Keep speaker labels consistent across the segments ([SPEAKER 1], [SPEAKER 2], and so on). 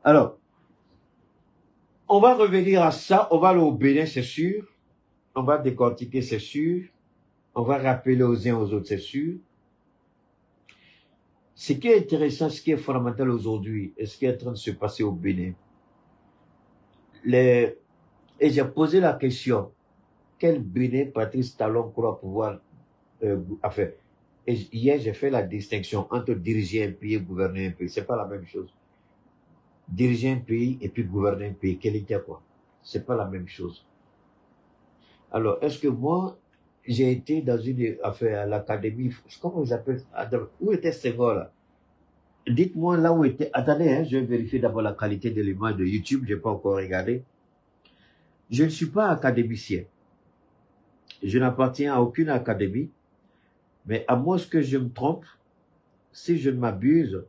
[SPEAKER 1] Alors, on va revenir à ça, on va aller au Bénin, c'est sûr. On va décortiquer, c'est sûr. On va rappeler aux uns aux autres, c'est sûr. Ce qui est intéressant, ce qui est fondamental aujourd'hui, et ce qui est en train de se passer au Bénin, et j'ai posé la question, quel Bénin Patrice Talon croit pouvoir enfin, et hier j'ai fait la distinction entre diriger un pays et gouverner un pays. C'est pas la même chose. Diriger un pays et puis gouverner un pays, quel était quoi? C'est pas la même chose. Alors, est-ce que moi, j'ai été dans une affaire à l'académie, comment ils appellent, où était Senghor là? Dites-moi là où était, attendez, hein, je vais vérifier d'abord la qualité de l'image de YouTube, j'ai pas encore regardé. Je ne suis pas académicien. Je n'appartiens à aucune académie, mais à moins que je me trompe, si je ne m'abuse,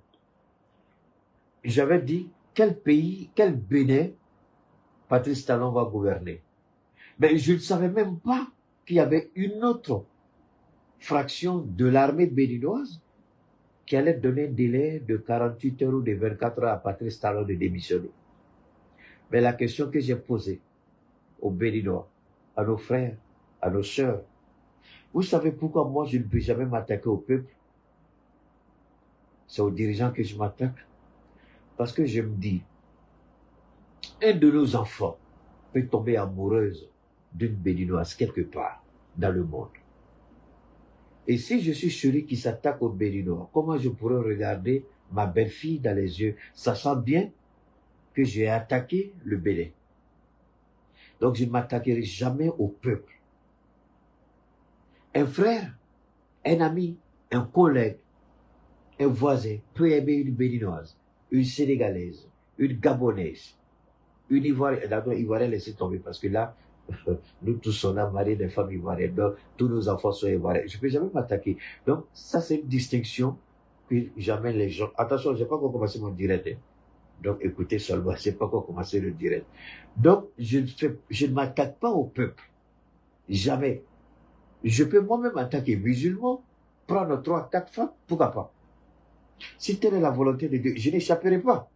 [SPEAKER 1] j'avais dit quel pays, quel Bénin Patrice Talon va gouverner. Mais je ne savais même pas qu'il y avait une autre fraction de l'armée béninoise qui allait donner un délai de 48 heures ou de 24 heures à Patrice Talon de démissionner. Mais la question que j'ai posée aux Béninois, à nos frères, à nos sœurs, vous savez pourquoi moi je ne peux jamais m'attaquer au peuple? C'est aux dirigeants que je m'attaque. Parce que je me dis, un de nos enfants peut tomber amoureuse d'une Béninoise quelque part dans le monde. Et si je suis celui qui s'attaque aux Béninois, comment je pourrais regarder ma belle-fille dans les yeux, sachant bien que j'ai attaqué le Bénin? Donc je ne m'attaquerai jamais au peuple. Un frère, un ami, un collègue, un voisin peut aimer une Béninoise, une Sénégalaise, une Gabonaise, une Ivoirienne. D'abord, Ivoirienne, laissez tomber parce que là, nous tous on a marié des femmes ivoiriennes, donc tous nos enfants sont ivoiriens. Je ne peux jamais m'attaquer. Donc, ça c'est une distinction que jamais les gens... Attention, je n'ai pas encore commencé mon direct. Hein. Donc, écoutez seulement, je n'ai pas encore commencé le direct. Donc, je ne m'attaque pas au peuple. Jamais. Je peux moi-même attaquer musulmans, prendre 3, 4 femmes, pourquoi pas? Si telle est la volonté de Dieu, je n'échapperai pas.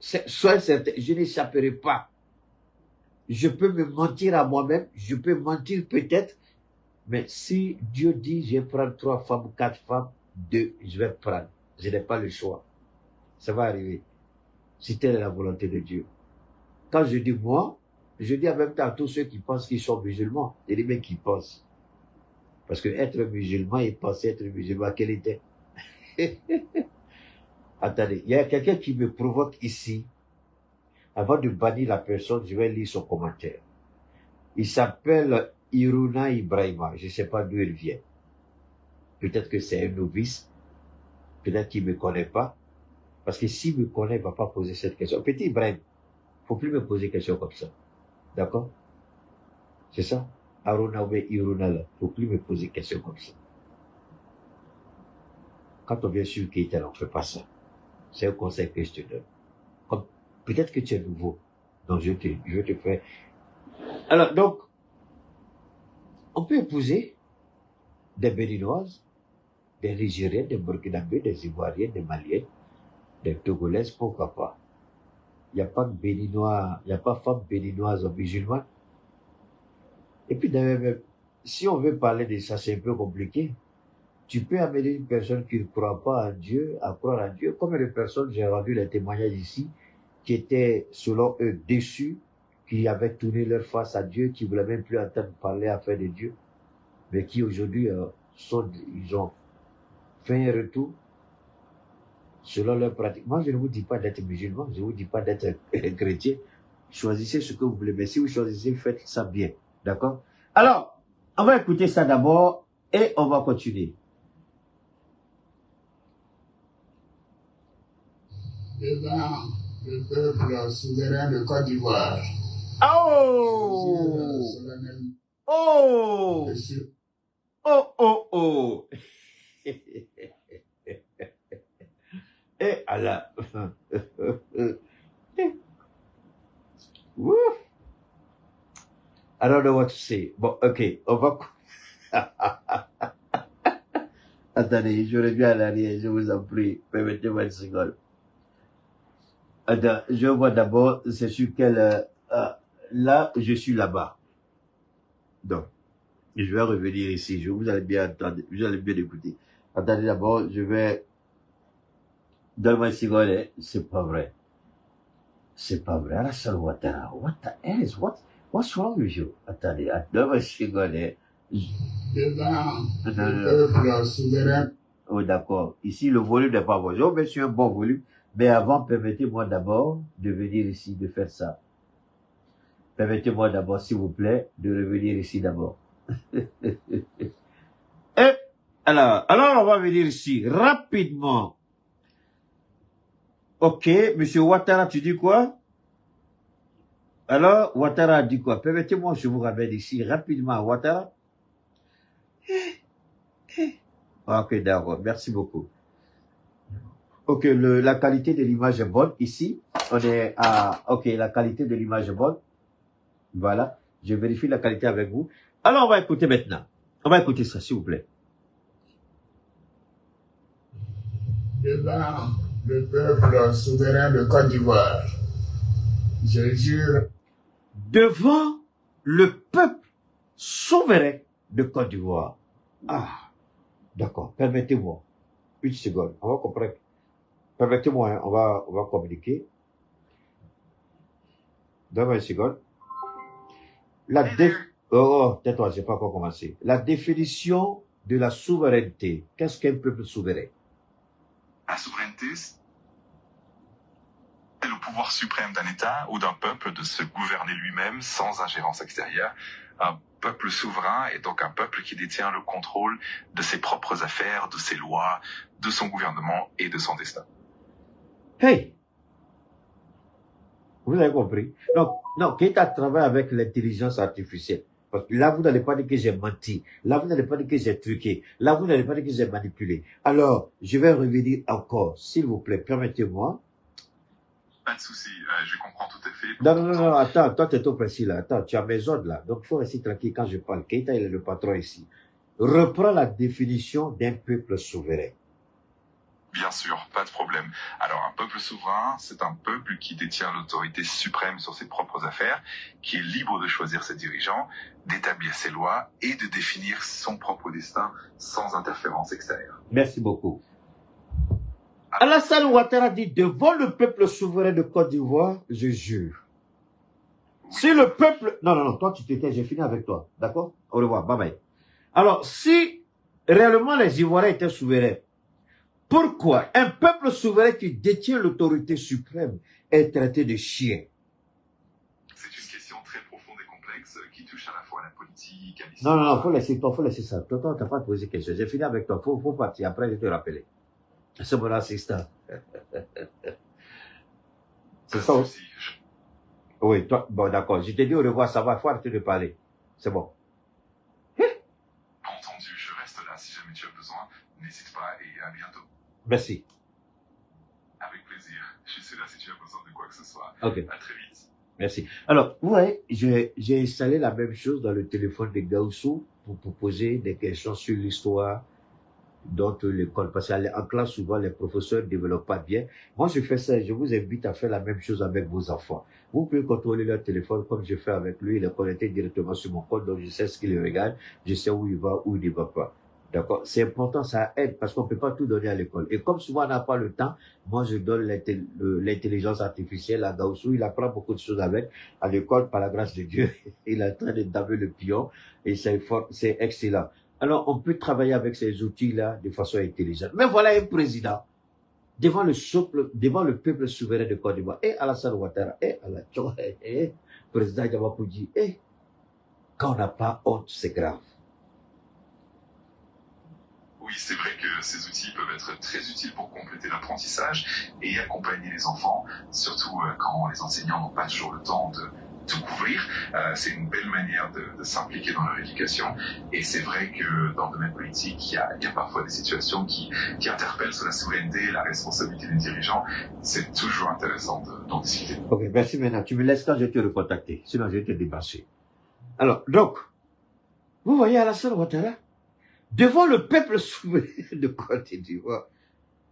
[SPEAKER 1] Soyez certain, je n'échapperai pas. Je peux me mentir à moi-même, je peux mentir peut-être, mais si Dieu dit, je vais prendre 3 femmes, 4 femmes, 2, je vais prendre. Je n'ai pas le choix. Ça va arriver. Si telle est la volonté de Dieu. Quand je dis moi, je dis en même temps à tous ceux qui pensent qu'ils sont musulmans. Et les mecs qui pensent. Parce que être musulman et penser être musulman, quel était? Attendez, il y a quelqu'un qui me provoque ici. Avant de bannir la personne, je vais lire son commentaire. Il s'appelle Iruna Ibrahima. Je ne sais pas d'où il vient. Peut-être que c'est un novice. Peut-être qu'il ne me connaît pas. Parce que s'il me connaît, il ne va pas poser cette question. Petit Ibrahim, il ne faut plus me poser des questions comme ça. D'accord? C'est ça? Aruna ou Iruna, il ne faut plus me poser des questions comme ça. Quand on vient sur Keïta, on ne fait pas ça. C'est un conseil que je te donne. Comme, peut-être que tu es nouveau. Donc, je te fais. Alors, donc, on peut épouser des Béninoises, des Nigériennes, des Burkinabés, des Ivoiriennes, des Maliennes, des Togolaises, pourquoi pas? Il n'y a pas de Béninois, il n'y a pas de femme béninoise ou musulmane. Et puis d'ailleurs, si on veut parler de ça, c'est un peu compliqué. Tu peux amener une personne qui ne croit pas en Dieu à croire en Dieu. Combien de personnes, j'ai rendu les témoignages ici, qui étaient, selon eux, déçus, qui avaient tourné leur face à Dieu, qui ne voulaient même plus entendre parler à faire de Dieu, mais qui aujourd'hui ils ont fait un retour selon leur pratique. Moi, je ne vous dis pas d'être musulman, je ne vous dis pas d'être chrétien. Choisissez ce que vous voulez, mais si vous choisissez, faites ça bien. D'accord? Alors, on va écouter ça d'abord et on va continuer.
[SPEAKER 2] Devant le peuple souverain de Côte d'Ivoire.
[SPEAKER 1] Oh! Oh! Oh, oh, oh! Eh, Allah! I don't know what to say. Bon, ok, on va... Attendez, je reviens à l'arrière, je vous en prie. Permettez-moi une seconde. Attends, je vois d'abord, c'est sur quel... là, je suis là-bas. Donc, je vais revenir ici. Vous allez bien entendre, vous allez bien écouter. Attendez d'abord, je vais... Donne-moi une seconde. C'est pas vrai. C'est pas vrai. Alassane Ouattara, what the hell is... What's wrong with you? Attendez, donne-moi une seconde.
[SPEAKER 2] devant
[SPEAKER 1] Non,
[SPEAKER 2] le
[SPEAKER 1] non.
[SPEAKER 2] peuple souverain.
[SPEAKER 1] Oh, d'accord. Ici, le volume n'est pas bon. Je vais sur un bon volume. Mais avant, permettez-moi d'abord de venir ici, de faire ça. Permettez-moi d'abord, s'il vous plaît, de revenir ici d'abord. Et, alors, on va venir ici, rapidement. Ok, monsieur Ouattara, tu dis quoi? Alors, Ouattara a dit quoi? Permettez-moi, je vous ramène ici, rapidement, Ouattara. Ok, d'accord, merci beaucoup. Ok, la qualité de l'image est bonne ici. On est à... Ok, la qualité de l'image est bonne. Voilà. Je vérifie la qualité avec vous. Alors, on va écouter maintenant. On va écouter ça, s'il vous plaît.
[SPEAKER 2] Devant le peuple souverain de Côte d'Ivoire, je jure
[SPEAKER 1] Devant le peuple souverain de Côte d'Ivoire. Ah, d'accord. Permettez-moi. Une seconde. On va comprendre. Permettez-moi, hein, on va communiquer. Donne-moi une seconde. Tais-toi, j'ai pas encore commencé. La définition de la souveraineté. Qu'est-ce qu'un peuple souverain?
[SPEAKER 3] La souveraineté, c'est le pouvoir suprême d'un État ou d'un peuple de se gouverner lui-même sans ingérence extérieure. Un peuple souverain est donc un peuple qui détient le contrôle de ses propres affaires, de ses lois, de son gouvernement et de son destin.
[SPEAKER 1] Hey! Vous avez compris? Donc, non, Keita travaille avec l'intelligence artificielle. Parce que là, vous n'allez pas dire que j'ai menti. Là, vous n'allez pas dire que j'ai truqué. Là, vous n'allez pas dire que j'ai manipulé. Alors, je vais revenir encore. S'il vous plaît, permettez-moi.
[SPEAKER 3] Pas de souci, je comprends tout à fait.
[SPEAKER 1] Non, attends, toi, tu es trop précis là. Attends, tu as mes ordres là. Donc, il faut rester tranquille quand je parle. Keita, il est le patron ici. Reprends la définition d'un peuple souverain.
[SPEAKER 3] Bien sûr, pas de problème. Alors, un peuple souverain, c'est un peuple qui détient l'autorité suprême sur ses propres affaires, qui est libre de choisir ses dirigeants, d'établir ses lois et de définir son propre destin sans interférence extérieure.
[SPEAKER 1] Merci beaucoup. Alassane Ouattara dit, devant le peuple souverain de Côte d'Ivoire, je jure. Si le peuple... Non, toi tu t'étais, j'ai fini avec toi. D'accord? Au revoir, bye bye. Alors, si réellement les Ivoiriens étaient souverains, pourquoi un peuple souverain qui détient l'autorité suprême est traité de chien?
[SPEAKER 3] C'est une question très profonde et complexe qui touche à la fois à la politique, à l'histoire...
[SPEAKER 1] Non, faut laisser ça. Toi, t'as pas posé question. J'ai fini avec toi. Faut partir. Après, je te rappeler. C'est mon assistant. C'est ça aussi. Oui, toi, bon, d'accord. Je t'ai dit au revoir, ça va. Faut arrêter de parler. C'est bon.
[SPEAKER 3] Entendu, je reste là si jamais tu as besoin. N'hésite pas et à bientôt.
[SPEAKER 1] Merci.
[SPEAKER 3] Avec plaisir. Je suis là si tu as besoin de quoi que ce soit.
[SPEAKER 1] Ok.
[SPEAKER 3] À très vite.
[SPEAKER 1] Merci. Alors, vous voyez, j'ai installé la même chose dans le téléphone de Gaussou pour poser des questions sur l'histoire dans l'école. Parce qu'en classe, souvent, les professeurs ne développent pas bien. Moi, je fais ça. Je vous invite à faire la même chose avec vos enfants. Vous pouvez contrôler leur téléphone comme je fais avec lui. Il est connecté directement sur mon compte. Donc, je sais ce qu'il regarde. Je sais où il va, où il ne va pas. D'accord? C'est important, ça aide parce qu'on ne peut pas tout donner à l'école. Et comme souvent on n'a pas le temps, moi je donne l'intelligence artificielle à Gaussou. Il apprend beaucoup de choses avec. À l'école, par la grâce de Dieu, il est en train de damer le pion et c'est excellent. Alors on peut travailler avec ces outils-là de façon intelligente. Mais voilà un président devant le peuple souverain de Côte d'Ivoire. Et Alassane Ouattara, président Yamakoudji, quand on n'a pas honte, c'est grave.
[SPEAKER 3] Oui, c'est vrai que ces outils peuvent être très utiles pour compléter l'apprentissage et accompagner les enfants, surtout quand les enseignants n'ont pas toujours le temps de tout couvrir. C'est une belle manière de s'impliquer dans leur éducation. Et c'est vrai que dans le domaine politique, il y a parfois des situations qui interpellent sur la souveraineté et la responsabilité des dirigeants. C'est toujours intéressant d'en discuter.
[SPEAKER 1] Ok, merci maintenant. Tu me laisses quand je vais te recontacter. Sinon, je vais te débasser. Alors, donc, vous voyez Alassane Ouattara devant le peuple souverain de Côte d'Ivoire.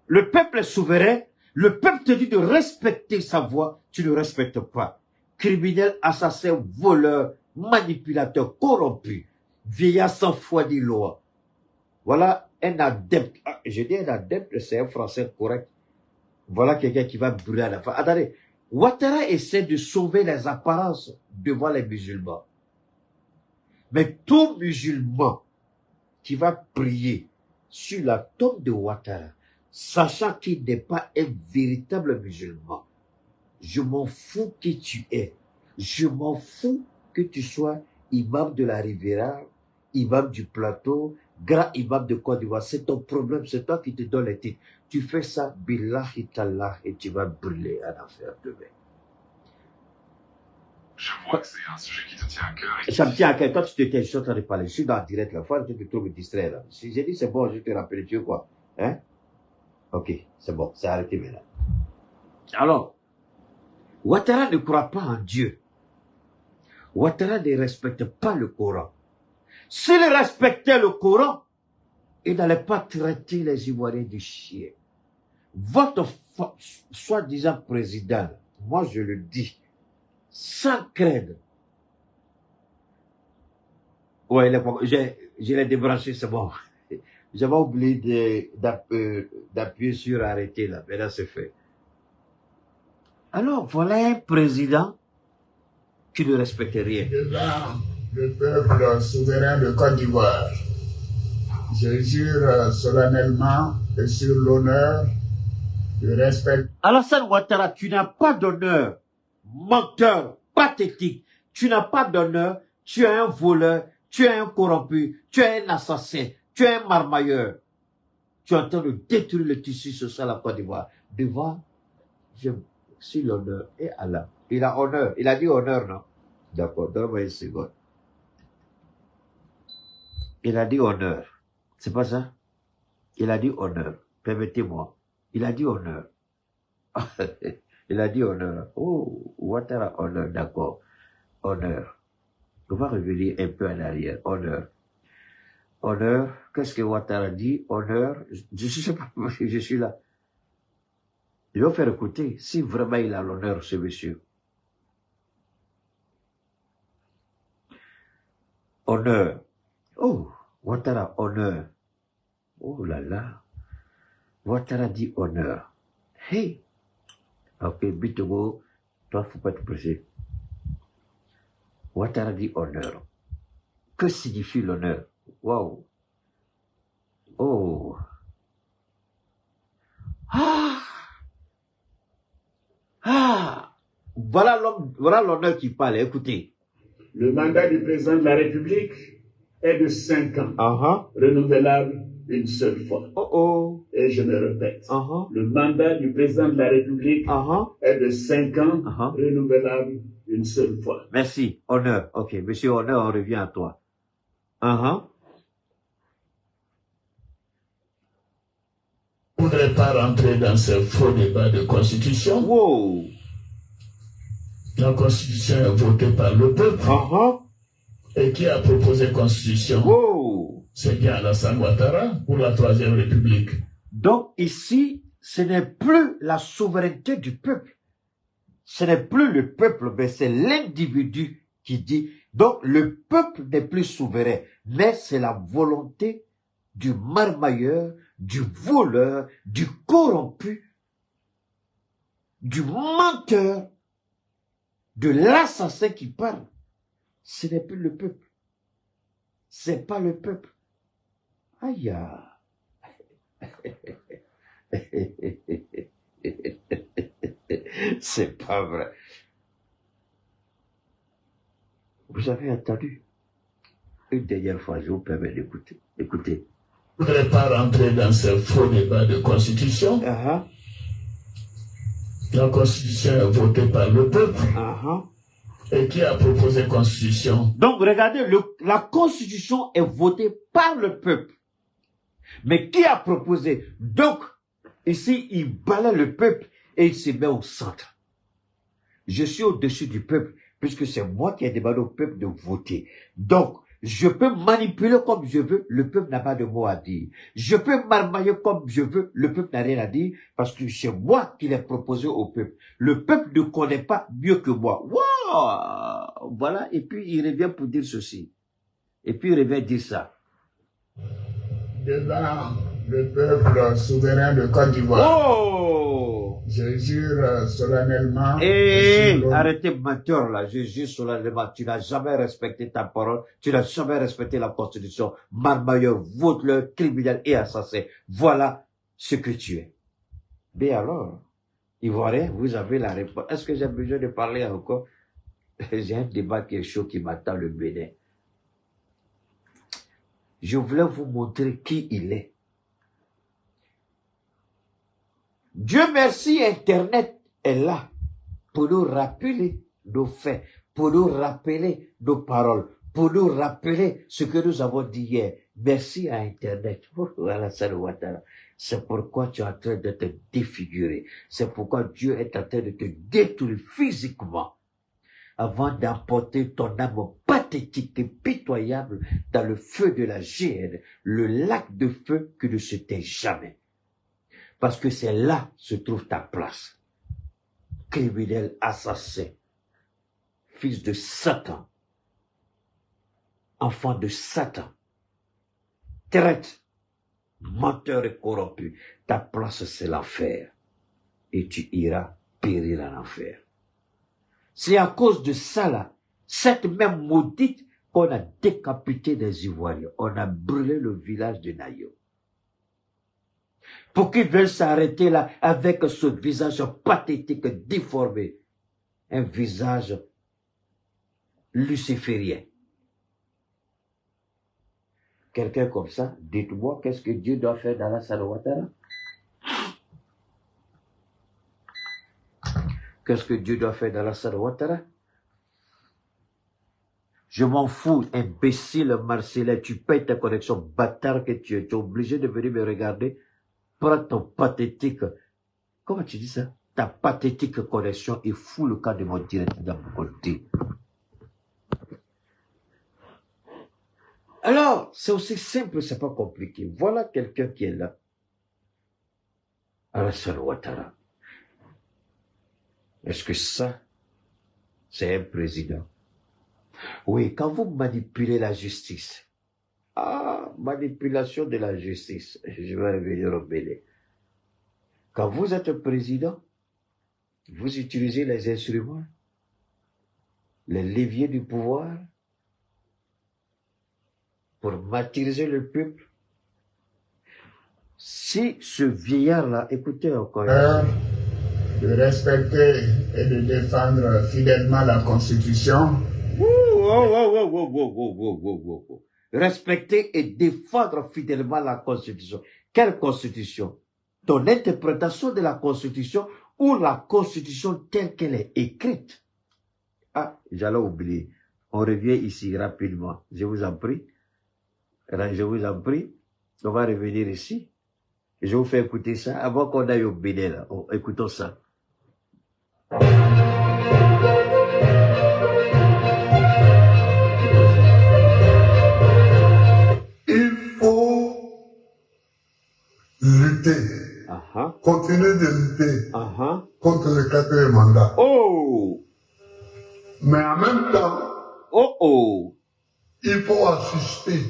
[SPEAKER 1] Le peuple souverain Le peuple te dit de respecter sa voix, tu ne respectes pas. Criminel, assassin, voleur, manipulateur, corrompu, vieillard sans foi ni loi. Voilà un adepte. Je dis un adepte, c'est un français correct. Voilà quelqu'un qui va brûler à la fin. Attendez, Ouattara essaie de sauver les apparences devant les musulmans. Mais tout musulman qui va prier sur la tombe de Ouattara, sachant qu'il n'est pas un véritable musulman, je m'en fous qui tu es. Je m'en fous que tu sois imam de la Riviera, imam du plateau, grand imam de Côte d'Ivoire. C'est ton problème, c'est toi qui te donnes les titres. Tu fais ça, billahi tallah, et tu vas brûler en enfer demain.
[SPEAKER 3] Je vois que c'est un sujet qui te tient à cœur.
[SPEAKER 1] Ça me tient à cœur. Toi, tu te tiens, je suis en train de parler. Je suis dans le direct, la fois, tu te trouves me distraire, là. Si j'ai dit c'est bon, je te rappelle, tu veux quoi? Hein? Ok, c'est bon, c'est arrêté maintenant. Alors, Ouattara ne croit pas en Dieu. Ouattara ne respecte pas le Coran. S'il respectait le Coran, il n'allait pas traiter les Ivoiriens de chiens. Votre soi-disant président, moi je le dis, sans craindre. Ouais, je l'ai débranché, c'est bon. J'avais oublié d'appuyer sur arrêter là, maintenant c'est fait. Alors, voilà un président qui ne respecte rien.
[SPEAKER 2] Devant le peuple souverain de Côte d'Ivoire, je jure solennellement et sur l'honneur de respecter.
[SPEAKER 1] Alassane Ouattara, tu n'as pas d'honneur, menteur, pathétique. Tu n'as pas d'honneur, tu es un voleur, tu es un corrompu, tu es un assassin, tu es un marmailleur. Tu es en train de détruire le tissu social à Côte d'Ivoire. Devant, sur l'honneur et Allah. Il a honneur. Il a dit honneur, non? D'accord, donne-moi une seconde. Il a dit honneur. C'est pas ça? Il a dit honneur. Permettez-moi. Il a dit honneur. Il a dit honneur. Oh, Ouattara, honneur, d'accord. Honneur. On va revenir un peu en arrière. Honneur. Honneur. Qu'est-ce que Ouattara dit? Honneur. Je sais pas, je suis là. Je vais faire écouter si vraiment il a l'honneur, ce monsieur. Honneur. Oh, Ouattara, honneur. Oh là là. Ouattara dit honneur. Hey. Ok, Bitogo, toi, faut pas te presser. Ouattara dit honneur. Que signifie l'honneur? Wow. Oh. Ah. Ah. Voilà l'honneur qui parle, écoutez.
[SPEAKER 4] Le mandat du président de la République est de 5 ans, renouvelable une seule fois. Et je me répète, le mandat du président de la République est de 5 ans, renouvelable une seule fois.
[SPEAKER 1] Merci, honneur. Ok, monsieur honneur, on revient à toi.
[SPEAKER 2] Je ne voudrais pas rentrer dans ce faux débat de constitution.
[SPEAKER 1] Wow.
[SPEAKER 2] La constitution est votée par le peuple. Et qui a proposé constitution?
[SPEAKER 1] Wow.
[SPEAKER 2] C'est bien Alassane Ouattara pour la Troisième République.
[SPEAKER 1] Donc ici, ce n'est plus la souveraineté du peuple. Ce n'est plus le peuple, mais c'est l'individu qui dit. Donc le peuple n'est plus souverain, mais c'est la volonté du marmailleur, du voleur, du corrompu, du menteur, de l'assassin qui parle. Ce n'est plus le peuple. C'est pas le peuple. Aïe. C'est pas vrai. Vous avez entendu? Une dernière fois, je vous permets d'écouter. Écoutez.
[SPEAKER 2] Je ne voudrais pas rentrer dans ce faux débat de constitution. La constitution est votée par le peuple. Et qui a proposé constitution?
[SPEAKER 1] Donc, regardez, la constitution est votée par le peuple. Mais qui a proposé? Donc, ici, il balaie le peuple et il se met au centre. Je suis au-dessus du peuple, puisque c'est moi qui ai demandé au peuple de voter. Donc, Je peux manipuler comme je veux, le peuple n'a pas de mot à dire. Je peux marmailler comme je veux, le peuple n'a rien à dire, parce que c'est moi qui l'ai proposé au peuple. Le peuple ne connaît pas mieux que moi. Wow! Voilà, et puis il revient pour dire ceci. Et puis il revient dire ça.
[SPEAKER 2] Devant le peuple souverain de Côte d'Ivoire.
[SPEAKER 1] Oh!
[SPEAKER 2] Je jure solennellement.
[SPEAKER 1] Arrêtez menteur là, je jure solennellement, tu n'as jamais respecté ta parole, tu n'as jamais respecté la constitution, marmailleur, voleur, criminel et assassin. Voilà ce que tu es. Mais alors, Ivoirien, vous avez la réponse. Est-ce que j'ai besoin de parler encore? J'ai un débat qui est chaud qui m'attend le Bénin. Je voulais vous montrer qui il est. Dieu merci, Internet est là pour nous rappeler nos faits, pour nous rappeler nos paroles, pour nous rappeler ce que nous avons dit hier. Merci à Internet. Voilà, c'est pourquoi tu es en train de te défigurer. C'est pourquoi Dieu est en train de te détruire physiquement avant d'emporter ton âme pathétique et pitoyable dans le feu de la géhenne, le lac de feu qui ne se tait jamais. Parce que c'est là se trouve ta place. Criminel, assassin, fils de Satan, enfant de Satan, traite, menteur et corrompu. Ta place, c'est l'enfer. Et tu iras périr en enfer. C'est à cause de ça, là, cette même maudite, qu'on a décapité des Ivoiriens. On a brûlé le village de Nayo. Pour qu'ils veulent s'arrêter là avec ce visage pathétique, déformé. Un visage luciférien. Quelqu'un comme ça, dites-moi, qu'est-ce que Dieu doit faire dans la Ouattara? Qu'est-ce que Dieu doit faire dans la Ouattara? Je m'en fous, imbécile Marcelin, tu payes ta connexion, bâtard que tu es obligé de venir me regarder. Prends ton pathétique, comment tu dis ça? Ta pathétique connexion et fous le cas de mon directeur dans mon côté. Alors, c'est aussi simple, c'est pas compliqué. Voilà quelqu'un qui est là. Alassane Ouattara. Est-ce que ça, c'est un président? Oui, quand vous manipulez la justice, manipulation de la justice, je vais revenir au Bénin. Quand vous êtes président, vous utilisez les instruments, les leviers du pouvoir pour martyriser le peuple. Si ce vieillard-là, écoutez encore
[SPEAKER 2] de respecter et de défendre fidèlement la Constitution.
[SPEAKER 1] Respecter et défendre fidèlement la Constitution. Quelle Constitution? Ton interprétation de la Constitution ou la Constitution telle qu'elle est écrite? Ah, j'allais oublier. On revient ici rapidement. Je vous en prie. Je vous en prie. On va revenir ici. Je vous fais écouter ça avant qu'on aille au Bénin là. Écoutons ça.
[SPEAKER 5] Il faut lutter. Continuer de lutter contre le quatrième mandat. Mais en même temps, il faut assister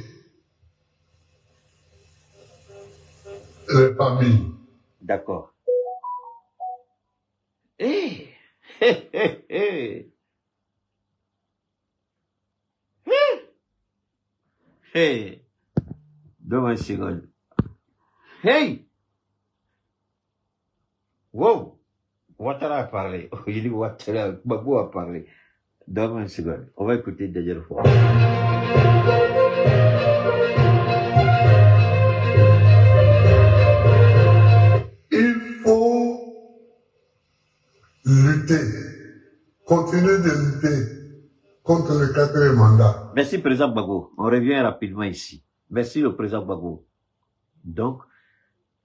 [SPEAKER 5] les familles.
[SPEAKER 1] D'accord. Donne-moi une seconde. Hey! Wow! Ouattara a parlé. Il dit Ouattara, Babou a parlé. Donne-moi une seconde. On va écouter une dernière fois.
[SPEAKER 5] Il faut lutter. Continuer de lutter contre le quatrième mandat.
[SPEAKER 1] Merci, Président Gbagbo. On revient rapidement ici. Merci, le Président Gbagbo. Donc,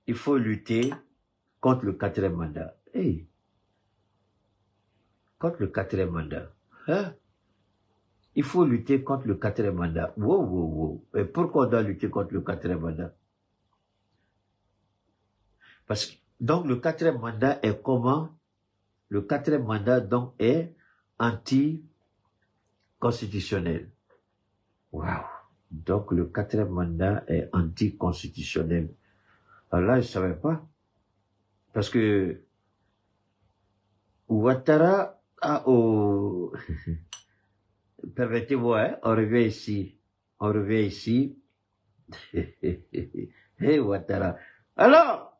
[SPEAKER 1] il faut lutter contre le quatrième mandat. Hey. Contre le quatrième mandat. Hein? Il faut lutter contre le 4e mandat. Wow. Et pourquoi on doit lutter contre le 4e mandat? Parce que, donc, le 4e mandat est comment? Le 4e mandat, donc, est anticonstitutionnel. Waouh. Donc, le 4e mandat est anticonstitutionnel. Alors là, je ne savais pas. Parce que Ouattara a au... Permettez-moi, hein, on revient ici. Hey, Ouattara. Alors,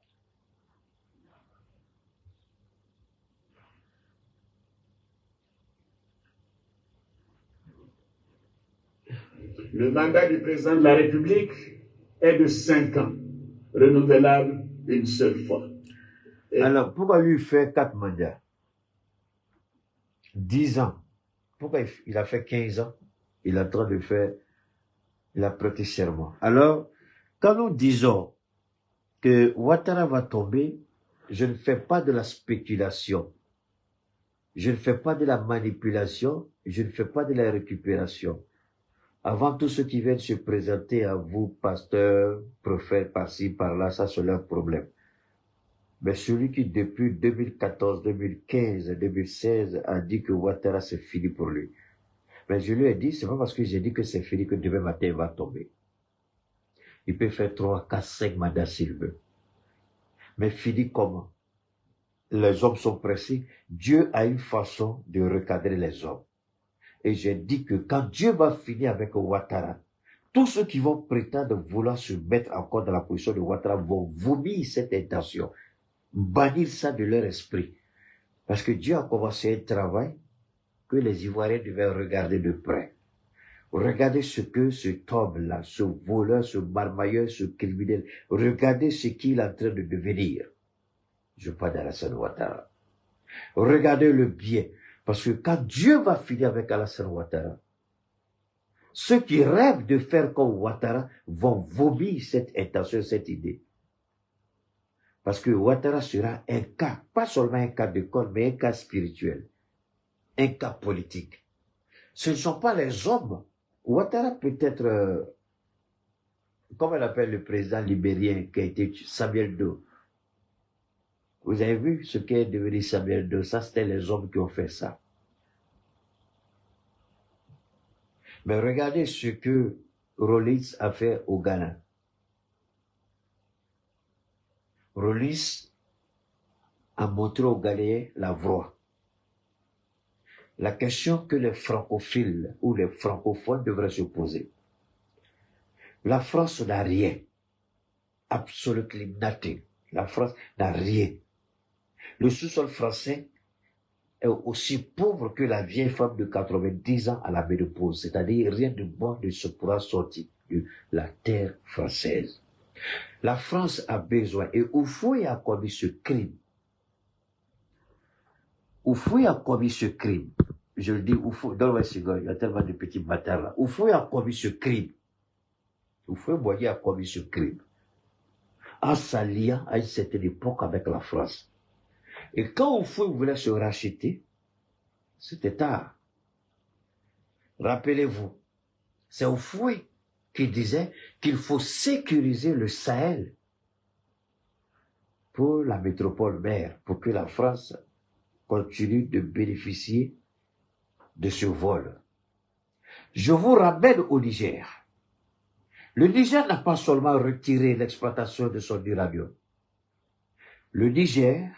[SPEAKER 4] le mandat du président de la République est de 5 ans, renouvelable une seule fois. Et
[SPEAKER 1] alors, pourquoi lui fait 4 mandats? 10 ans. Pourquoi il a fait 15 ans? Il est en train de faire, il a prêté serment. Alors, quand nous disons que Ouattara va tomber, je ne fais pas de la spéculation. Je ne fais pas de la manipulation. Je ne fais pas de la récupération. Avant tous ceux qui viennent se présenter à vous, pasteurs, prophètes, par-ci, par-là, ça c'est leur problème. Mais celui qui, depuis 2014, 2015, 2016, a dit que Ouattara c'est fini pour lui. Mais je lui ai dit, c'est pas parce que j'ai dit que c'est fini que demain matin il va tomber. Il peut faire 3, 4, 5 mandats s'il veut. Mais fini comment? Les hommes sont pressés. Dieu a une façon de recadrer les hommes. Et j'ai dit que quand Dieu va finir avec Ouattara, tous ceux qui vont prétendre vouloir se mettre encore dans la position de Ouattara vont vomir cette intention, bannir ça de leur esprit. Parce que Dieu a commencé un travail que les Ivoiriens devaient regarder de près. Regardez ce que cet homme-là, ce voleur, ce marmailleur, ce criminel, regardez ce qu'il est en train de devenir. Je parle d'Alassane Ouattara. Regardez le bien. Parce que quand Dieu va finir avec Alassane Ouattara, ceux qui rêvent de faire comme Ouattara vont vomir cette intention, cette idée. Parce que Ouattara sera un cas, pas seulement un cas d'école, mais un cas spirituel, un cas politique. Ce ne sont pas les hommes. Ouattara peut être, comment on appelle le président libérien qui a été Samuel Doe. Vous avez vu ce qu'est devenu Samuel Doe? Ça, c'était les hommes qui ont fait ça. Mais regardez ce que Rawlings a fait au Ghana. Rawlings a montré aux Ghanéens la voie. La question que les francophiles ou les francophones devraient se poser. La France n'a rien. Absolutely nothing. La France n'a rien. Le sous-sol français est aussi pauvre que la vieille femme de 90 ans à la ménopause. C'est-à-dire rien de bon ne se pourra sortir de la terre française. La France a besoin, et Houphouët a commis ce crime. Houphouët a commis ce crime. Je le dis, Houphouët, donne-moi il y a tellement de petits bâtards là. Houphouët a commis ce crime. Houphouët Boigny a commis ce crime. En s'alliant à une certaine époque avec la France. Et quand Houphouët voulait se racheter, c'était tard. Rappelez-vous, c'est Houphouët qui disait qu'il faut sécuriser le Sahel pour la métropole mère, pour que la France continue de bénéficier de ce vol. Je vous ramène au Niger. Le Niger n'a pas seulement retiré l'exploitation de son uranium. Le Niger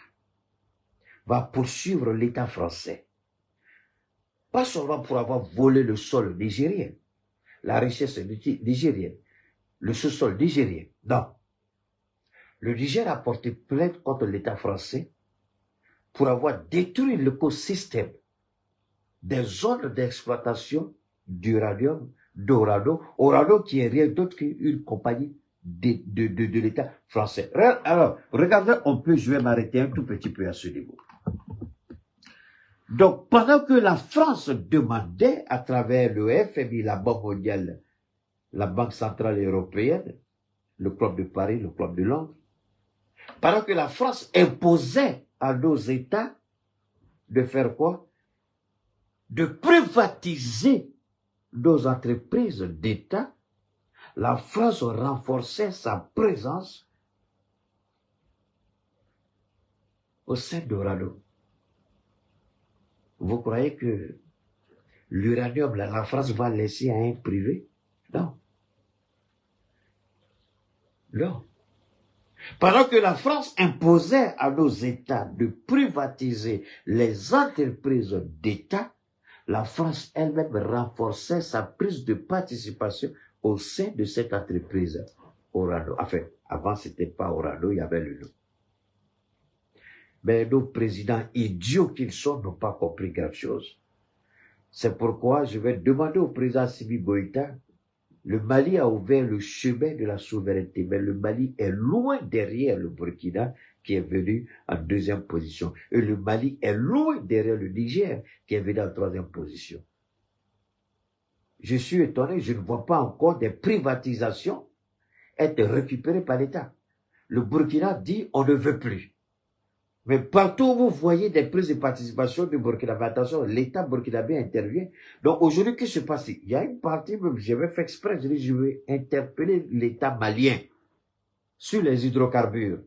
[SPEAKER 1] va poursuivre l'État français. Pas seulement pour avoir volé le sol nigérien, la richesse nigérienne, le sous-sol nigérien. Non. Le Niger a porté plainte contre l'État français pour avoir détruit l'écosystème des zones d'exploitation d'uranium, Orano qui est rien d'autre qu'une compagnie de l'État français. Alors, regardez, je vais m'arrêter un tout petit peu à ce niveau. Donc, pendant que la France demandait à travers le FMI, la Banque mondiale, la Banque centrale européenne, le Club de Paris, le Club de Londres, pendant que la France imposait à nos États de faire quoi? De privatiser nos entreprises d'État, la France renforçait sa présence au sein d'Orano. Vous croyez que l'uranium, la France va laisser à un privé? Non. Non. Pendant que la France imposait à nos États de privatiser les entreprises d'État, la France elle-même renforçait sa prise de participation au sein de cette entreprise Orano. Enfin, avant, c'était pas Orano, il y avait le nom. Mais nos présidents idiots qu'ils sont n'ont pas compris quelque chose. C'est pourquoi je vais demander au président Assimi Goïta, le Mali a ouvert le chemin de la souveraineté, mais le Mali est loin derrière le Burkina qui est venu en deuxième position. Et le Mali est loin derrière le Niger qui est venu en troisième position. Je suis étonné, je ne vois pas encore des privatisations être récupérées par l'État. Le Burkina dit on ne veut plus. Mais partout où vous voyez des prises de participation du Burkina, attention, l'État burkinabé intervient. Donc aujourd'hui, qu'est-ce qui se passe? Il y a une partie, j'avais fait exprès, je vais interpeller l'État malien sur les hydrocarbures.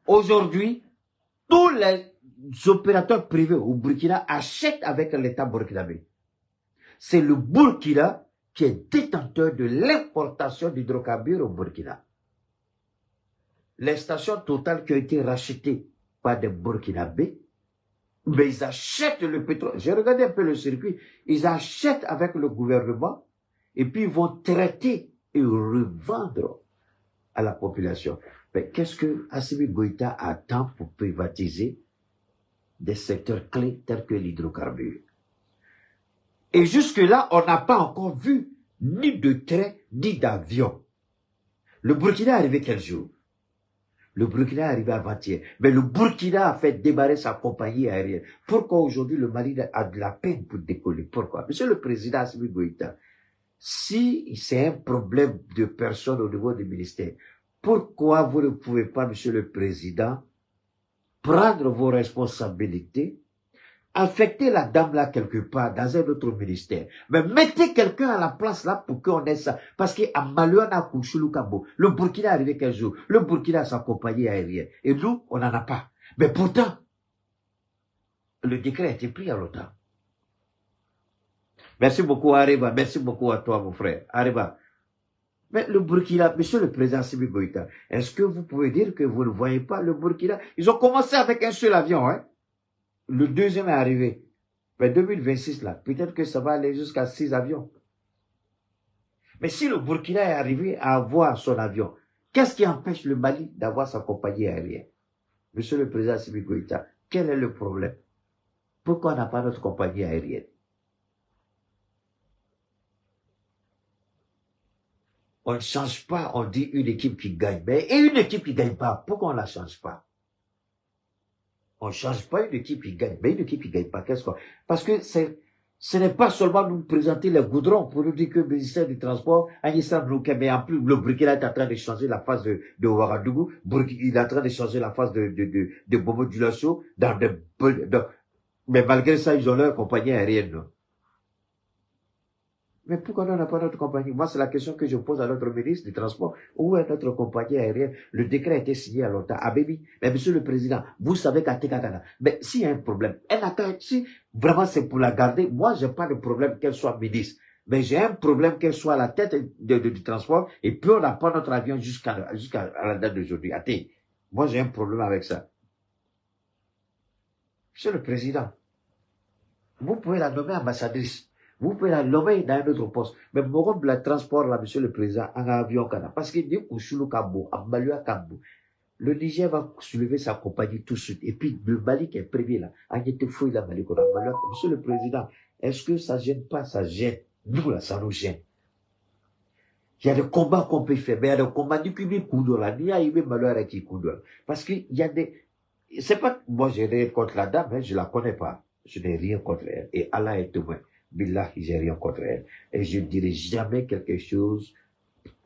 [SPEAKER 1] Aujourd'hui, tous les opérateurs privés au Burkina achètent avec l'État burkinabé. C'est le Burkina qui est détenteur de l'importation d'hydrocarbures au Burkina. Les stations totales qui ont été rachetées par des Burkinabés, mais ils achètent le pétrole. J'ai regardé un peu le circuit. Ils achètent avec le gouvernement et puis ils vont traiter et revendre à la population. Mais qu'est-ce que Assimi Goïta attend pour privatiser des secteurs clés tels que l'hydrocarbure? Et jusque-là, on n'a pas encore vu ni de train, ni d'avion. Le Burkina est arrivé quel jour? Le Burkina est arrivé avant-hier. Mais le Burkina a fait démarrer sa compagnie aérienne. Pourquoi aujourd'hui le Mali a de la peine pour décoller? Pourquoi? Monsieur le Président Assimi Goïta, si c'est un problème de personnes au niveau du ministère, pourquoi vous ne pouvez pas, Monsieur le Président, prendre vos responsabilités, affecter la dame là quelque part dans un autre ministère, mais mettez quelqu'un à la place là pour qu'on ait ça. Parce qu'à Maluana Kouchoulou-Kabo, le Burkina est arrivé quel jour? Le Burkina a sa compagnie aérienne. Et nous, on n'en a pas. Mais pourtant, le décret a été pris à longtemps. Merci beaucoup, Areba. Merci beaucoup à toi, mon frère. Areba. Mais le Burkina, Monsieur le Président Assimi Goïta, est-ce que vous pouvez dire que vous ne voyez pas le Burkina? Ils ont commencé avec un seul avion, hein? Le deuxième est arrivé. Mais 2026, là, peut-être que ça va aller jusqu'à 6 avions. Mais si le Burkina est arrivé à avoir son avion, qu'est-ce qui empêche le Mali d'avoir sa compagnie aérienne? Monsieur le Président Assimi Goïta, quel est le problème? Pourquoi on n'a pas notre compagnie aérienne? On ne change pas, on dit une équipe qui gagne. Mais et une équipe qui ne gagne pas, pourquoi on ne la change pas? On ne change pas une équipe qui gagne, mais une équipe qui ne gagne pas. Qu'est-ce qu'on... Parce que ce n'est pas seulement nous présenter les goudrons pour nous dire que le ministère du Transport, mais en plus, le Burkina est en train de changer la phase de Ouagadougou, il est en train de changer la phase de Bobo Dioulasso, mais malgré ça, ils ont leur compagnie aérienne. Non? Mais pourquoi on n'a pas notre compagnie? Moi, c'est la question que je pose à notre ministre du Transport. Où est notre compagnie aérienne? Le décret a été signé à longtemps. À Bébi. Mais Monsieur le Président, vous savez qu'à Tekakana, mais s'il y a un problème, si vraiment c'est pour la garder, moi, j'ai pas de problème qu'elle soit ministre. Mais j'ai un problème qu'elle soit à la tête du transport et puis on n'a pas notre avion jusqu'à la date d'aujourd'hui. Attends. Moi, j'ai un problème avec ça. Monsieur le Président, vous pouvez la nommer ambassadrice. Vous pouvez la nommer dans un autre poste. Mais mon rôle de la transport, là, Monsieur le Président, en avion, parce qu'il dit Kouchoulou Kabo, Amalua Kabo, le Niger va soulever sa compagnie tout de suite. Et puis, le Mali qui est prévu là, Agnete la Mali, Monsieur le Président, est-ce que ça gêne pas? Ça gêne. Nous, là, ça nous gêne. Il y a des combats qu'on peut faire, mais il y a des combats du public Koudour, là, ni à Ibé Malheur qui Koudour. Parce qu'il y a des, c'est pas, moi, j'ai rien contre la dame, hein, je la connais pas. Je n'ai rien contre elle. Et Allah est témoin. Billah, j'ai rien contre elle. Et je ne dirai jamais quelque chose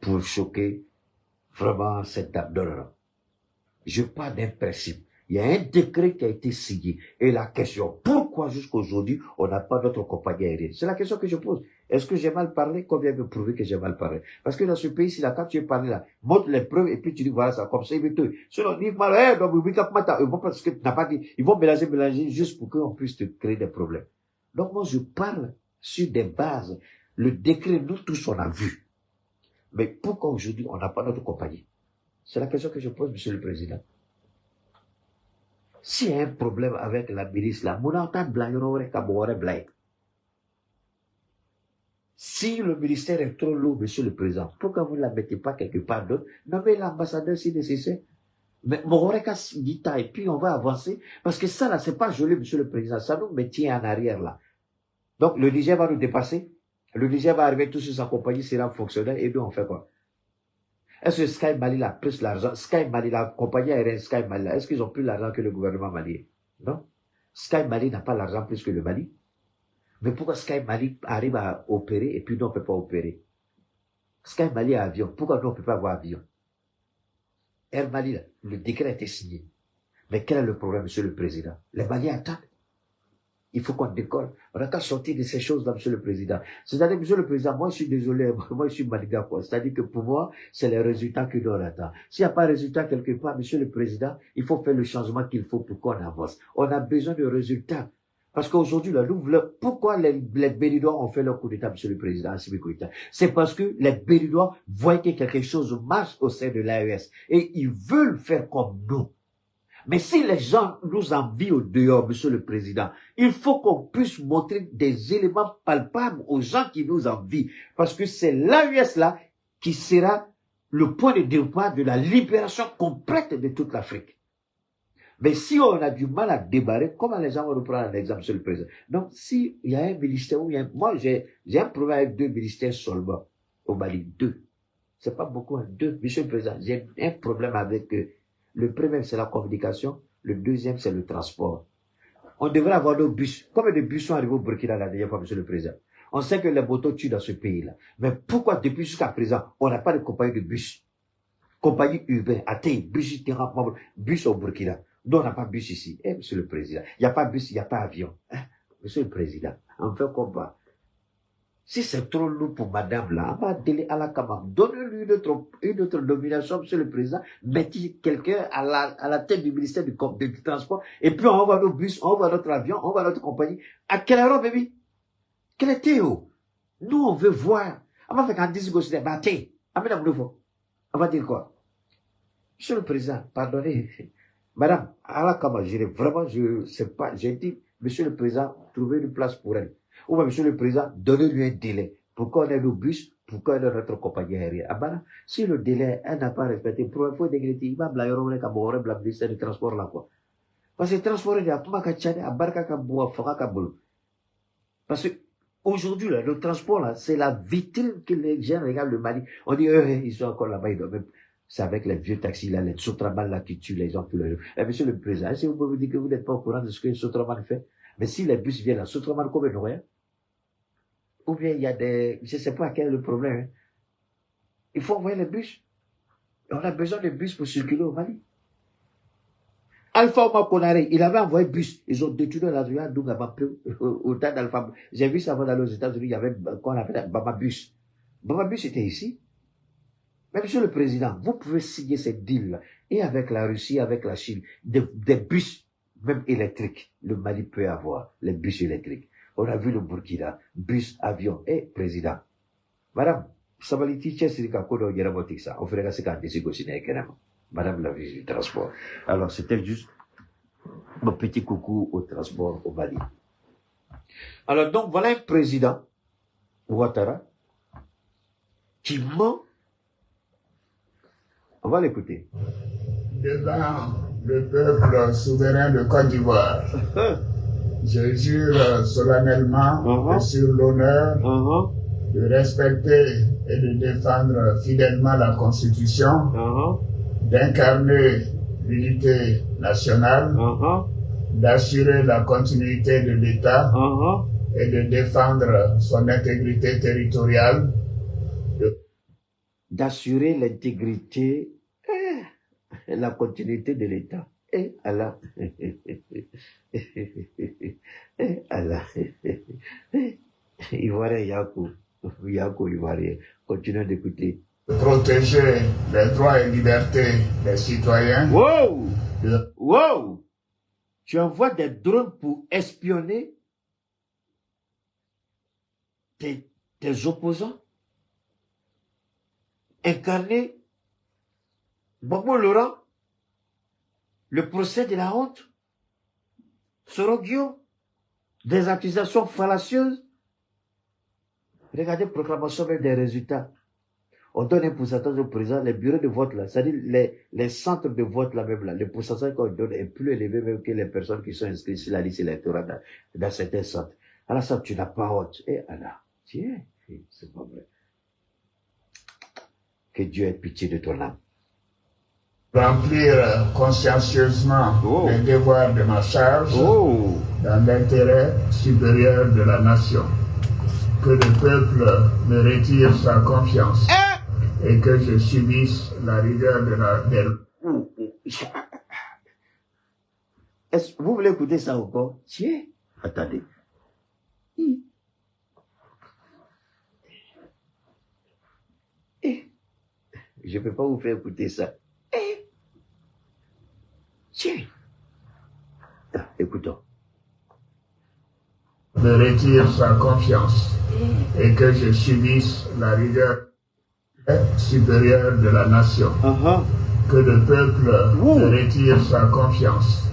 [SPEAKER 1] pour choquer vraiment cette dame. Non, non, non. Je parle d'un principe. Il y a un décret qui a été signé. Et la question, pourquoi jusqu'à aujourd'hui, on n'a pas notre compagnie aérienne? C'est la question que je pose. Est-ce que j'ai mal parlé? Combien me prouver que j'ai mal parlé? Parce que dans ce pays-ci, là, quand tu es parlé là, montre les preuves et puis tu dis, voilà, ça, comme ça, ils te, sinon, dis mal, parce que tu n'as pas dit, ils vont mélanger juste pour qu'on puisse te créer des problèmes. Donc, moi, je parle sur des bases. Le décret, nous tous, on a vu. Mais pourquoi aujourd'hui, on n'a pas notre compagnie? C'est la question que je pose, Monsieur le Président. S'il y a un problème avec la milice, là, si le ministère est trop lourd, Monsieur le Président, pourquoi vous ne la mettez pas quelque part d'autre? Nommez l'ambassadeur si nécessaire. Mais et puis on va avancer. Parce que ça, là, c'est pas joli, Monsieur le Président. Ça nous maintient en arrière, là. Donc, le Niger va nous dépasser. Le Niger va arriver tout sur sa compagnie, sera fonctionnel, et nous, on fait quoi? Est-ce que Sky Mali a plus l'argent? Sky Mali, la compagnie aérienne Sky Mali, est-ce qu'ils ont plus l'argent que le gouvernement malien? Non. Sky Mali n'a pas l'argent plus que le Mali. Mais pourquoi Sky Mali arrive à opérer et puis nous, on ne peut pas opérer? Sky Mali a avion. Pourquoi nous, on ne peut pas avoir avion? Air Mali, le décret a été signé. Mais quel est le problème, Monsieur le Président? Les Maliens attendent. Il faut qu'on décolle. On n'a qu'à sortir de ces choses-là, Monsieur le Président. C'est-à-dire, Monsieur le Président, moi, je suis désolé, moi, je suis maniga, quoi. C'est-à-dire que pour moi, c'est les résultats que l'on attend. S'il n'y a pas de résultat quelque part, Monsieur le Président, il faut faire le changement qu'il faut pour qu'on avance. On a besoin de résultats. Parce qu'aujourd'hui, pourquoi les Béninois ont fait leur coup d'État, Monsieur le Président, c'est parce que les Béninois voient que quelque chose marche au sein de l'AES. Et ils veulent faire comme nous. Mais si les gens nous envient au dehors, Monsieur le Président, il faut qu'on puisse montrer des éléments palpables aux gens qui nous envient. Parce que c'est l'AES là qui sera le point de départ de la libération complète de toute l'Afrique. Mais si on a du mal à débarrer, comment les gens vont nous prendre un exemple, Monsieur le Président? Donc, s'il y a un ministère où moi, j'ai un problème avec 2 ministères seulement au Mali. 2. C'est pas beaucoup, 2. Monsieur le Président, j'ai un problème avec le premier, c'est la communication. Le deuxième, c'est le transport. On devrait avoir nos bus. Combien de bus sont arrivés au Burkina la dernière fois, Monsieur le Président? On sait que les motos tuent dans ce pays-là. Mais pourquoi depuis jusqu'à présent, on n'a pas de compagnie de bus? Compagnie urbaine, ATI, bus au Burkina. Nous, on n'a pas de bus ici. Eh, Monsieur le Président, il n'y a pas de bus, il n'y a pas d'avion. Monsieur le Président, on fait combat. Si c'est trop lourd pour madame là, on va délai à la Kamam. Donnez-lui une autre nomination, Monsieur le Président. Mettez quelqu'un à la tête du ministère du Transport. Et puis on envoie nos bus, on envoie notre avion, on envoie notre compagnie. À quelle heure, baby? Quel est Théo? Nous, on veut voir. On va faire qu'un discours sur les bâtés. On va dire quoi? Monsieur le Président, pardonnez. Madame, à la Kamam, je sais pas, j'ai dit, Monsieur le Président, trouvez une place pour elle. Ou bien, Monsieur le Président, donnez-lui un délai pour qu'on ait nos bus, pour qu'on ait notre compagnie aérienne. Ah ben, si le délai, elle n'a pas respecté, il faut dégrader, il va blayer, la ministère du transport là, quoi. Parce que le transport, il y a tout le monde à barca, parce que, aujourd'hui, là, le transport, là, c'est la vitrine que les gens regardent le Mali. On dit, ils sont encore là-bas, ils doivent même, c'est avec les vieux taxis, là, les Sotraman, là, qui tuent les gens, Monsieur le Président, est-ce que vous pouvez me dire que vous n'êtes pas au courant de ce que les Sotraman fait? Mais si les bus viennent là, Sotraman, combien de rien? Ou bien il y a des, je ne sais pas quel est le problème. Hein. Il faut envoyer les bus. On a besoin de bus pour circuler au Mali. Alpha Oma Konare, il avait envoyé bus. Ils ont détourné la rue au temps d'Alpha. J'ai vu ça avant d'aller aux États-Unis, il y avait qu'on appelle Baba Bus. Baba Bus était ici. Mais Monsieur le Président, vous pouvez signer cette deal-là. Et avec la Russie, avec la Chine, des bus, même électriques. Le Mali peut avoir les bus électriques. On a vu le Burkina, bus, avion, et président. Madame, Sabaliti, Chessirika, Kodo, Yerabotixa, on ferait ça quand Madame la ministre du Transport. Alors, c'était juste mon petit coucou au transport au Mali. Alors, donc, voilà un président, Ouattara, qui ment. On va l'écouter.
[SPEAKER 2] Devant le peuple souverain de Côte d'Ivoire. Je jure solennellement et sur l'honneur de respecter et de défendre fidèlement la Constitution, d'incarner l'unité nationale, d'assurer la continuité de l'État et de défendre son intégrité territoriale.
[SPEAKER 1] D'assurer l'intégrité et la continuité de l'État Eh, Allah. Allah. Ivoirien Yakou. Yakou Ivoirien. Continuez d'écouter.
[SPEAKER 2] Protéger les droits et libertés des citoyens.
[SPEAKER 1] Wow! Wow! Tu envoies des drones pour espionner tes opposants? Incarner Bobo Laurent? Le procès de la honte? Sorogio? Des accusations fallacieuses? Regardez, proclamation même des résultats. On donne un pourcentage au président, les bureaux de vote là, c'est-à-dire les centres de vote là même là, le pourcentage qu'on donne est plus élevé même que les personnes qui sont inscrites sur la liste électorale dans certains centres. Alors ça, tu n'as pas honte. Et Allah, tiens, c'est pas vrai. Que Dieu ait pitié de ton âme.
[SPEAKER 2] Remplir consciencieusement les devoirs de ma charge dans l'intérêt supérieur de la nation. Que le peuple me retire sa confiance et que je subisse la rigueur de la...
[SPEAKER 1] Est-ce que vous voulez écouter ça encore? Tiens, attendez. Je ne peux pas vous faire écouter ça. Tiens. Écoutons.
[SPEAKER 2] Me retire sa confiance et que je subisse la rigueur supérieure de la nation. Que le peuple me retire sa confiance.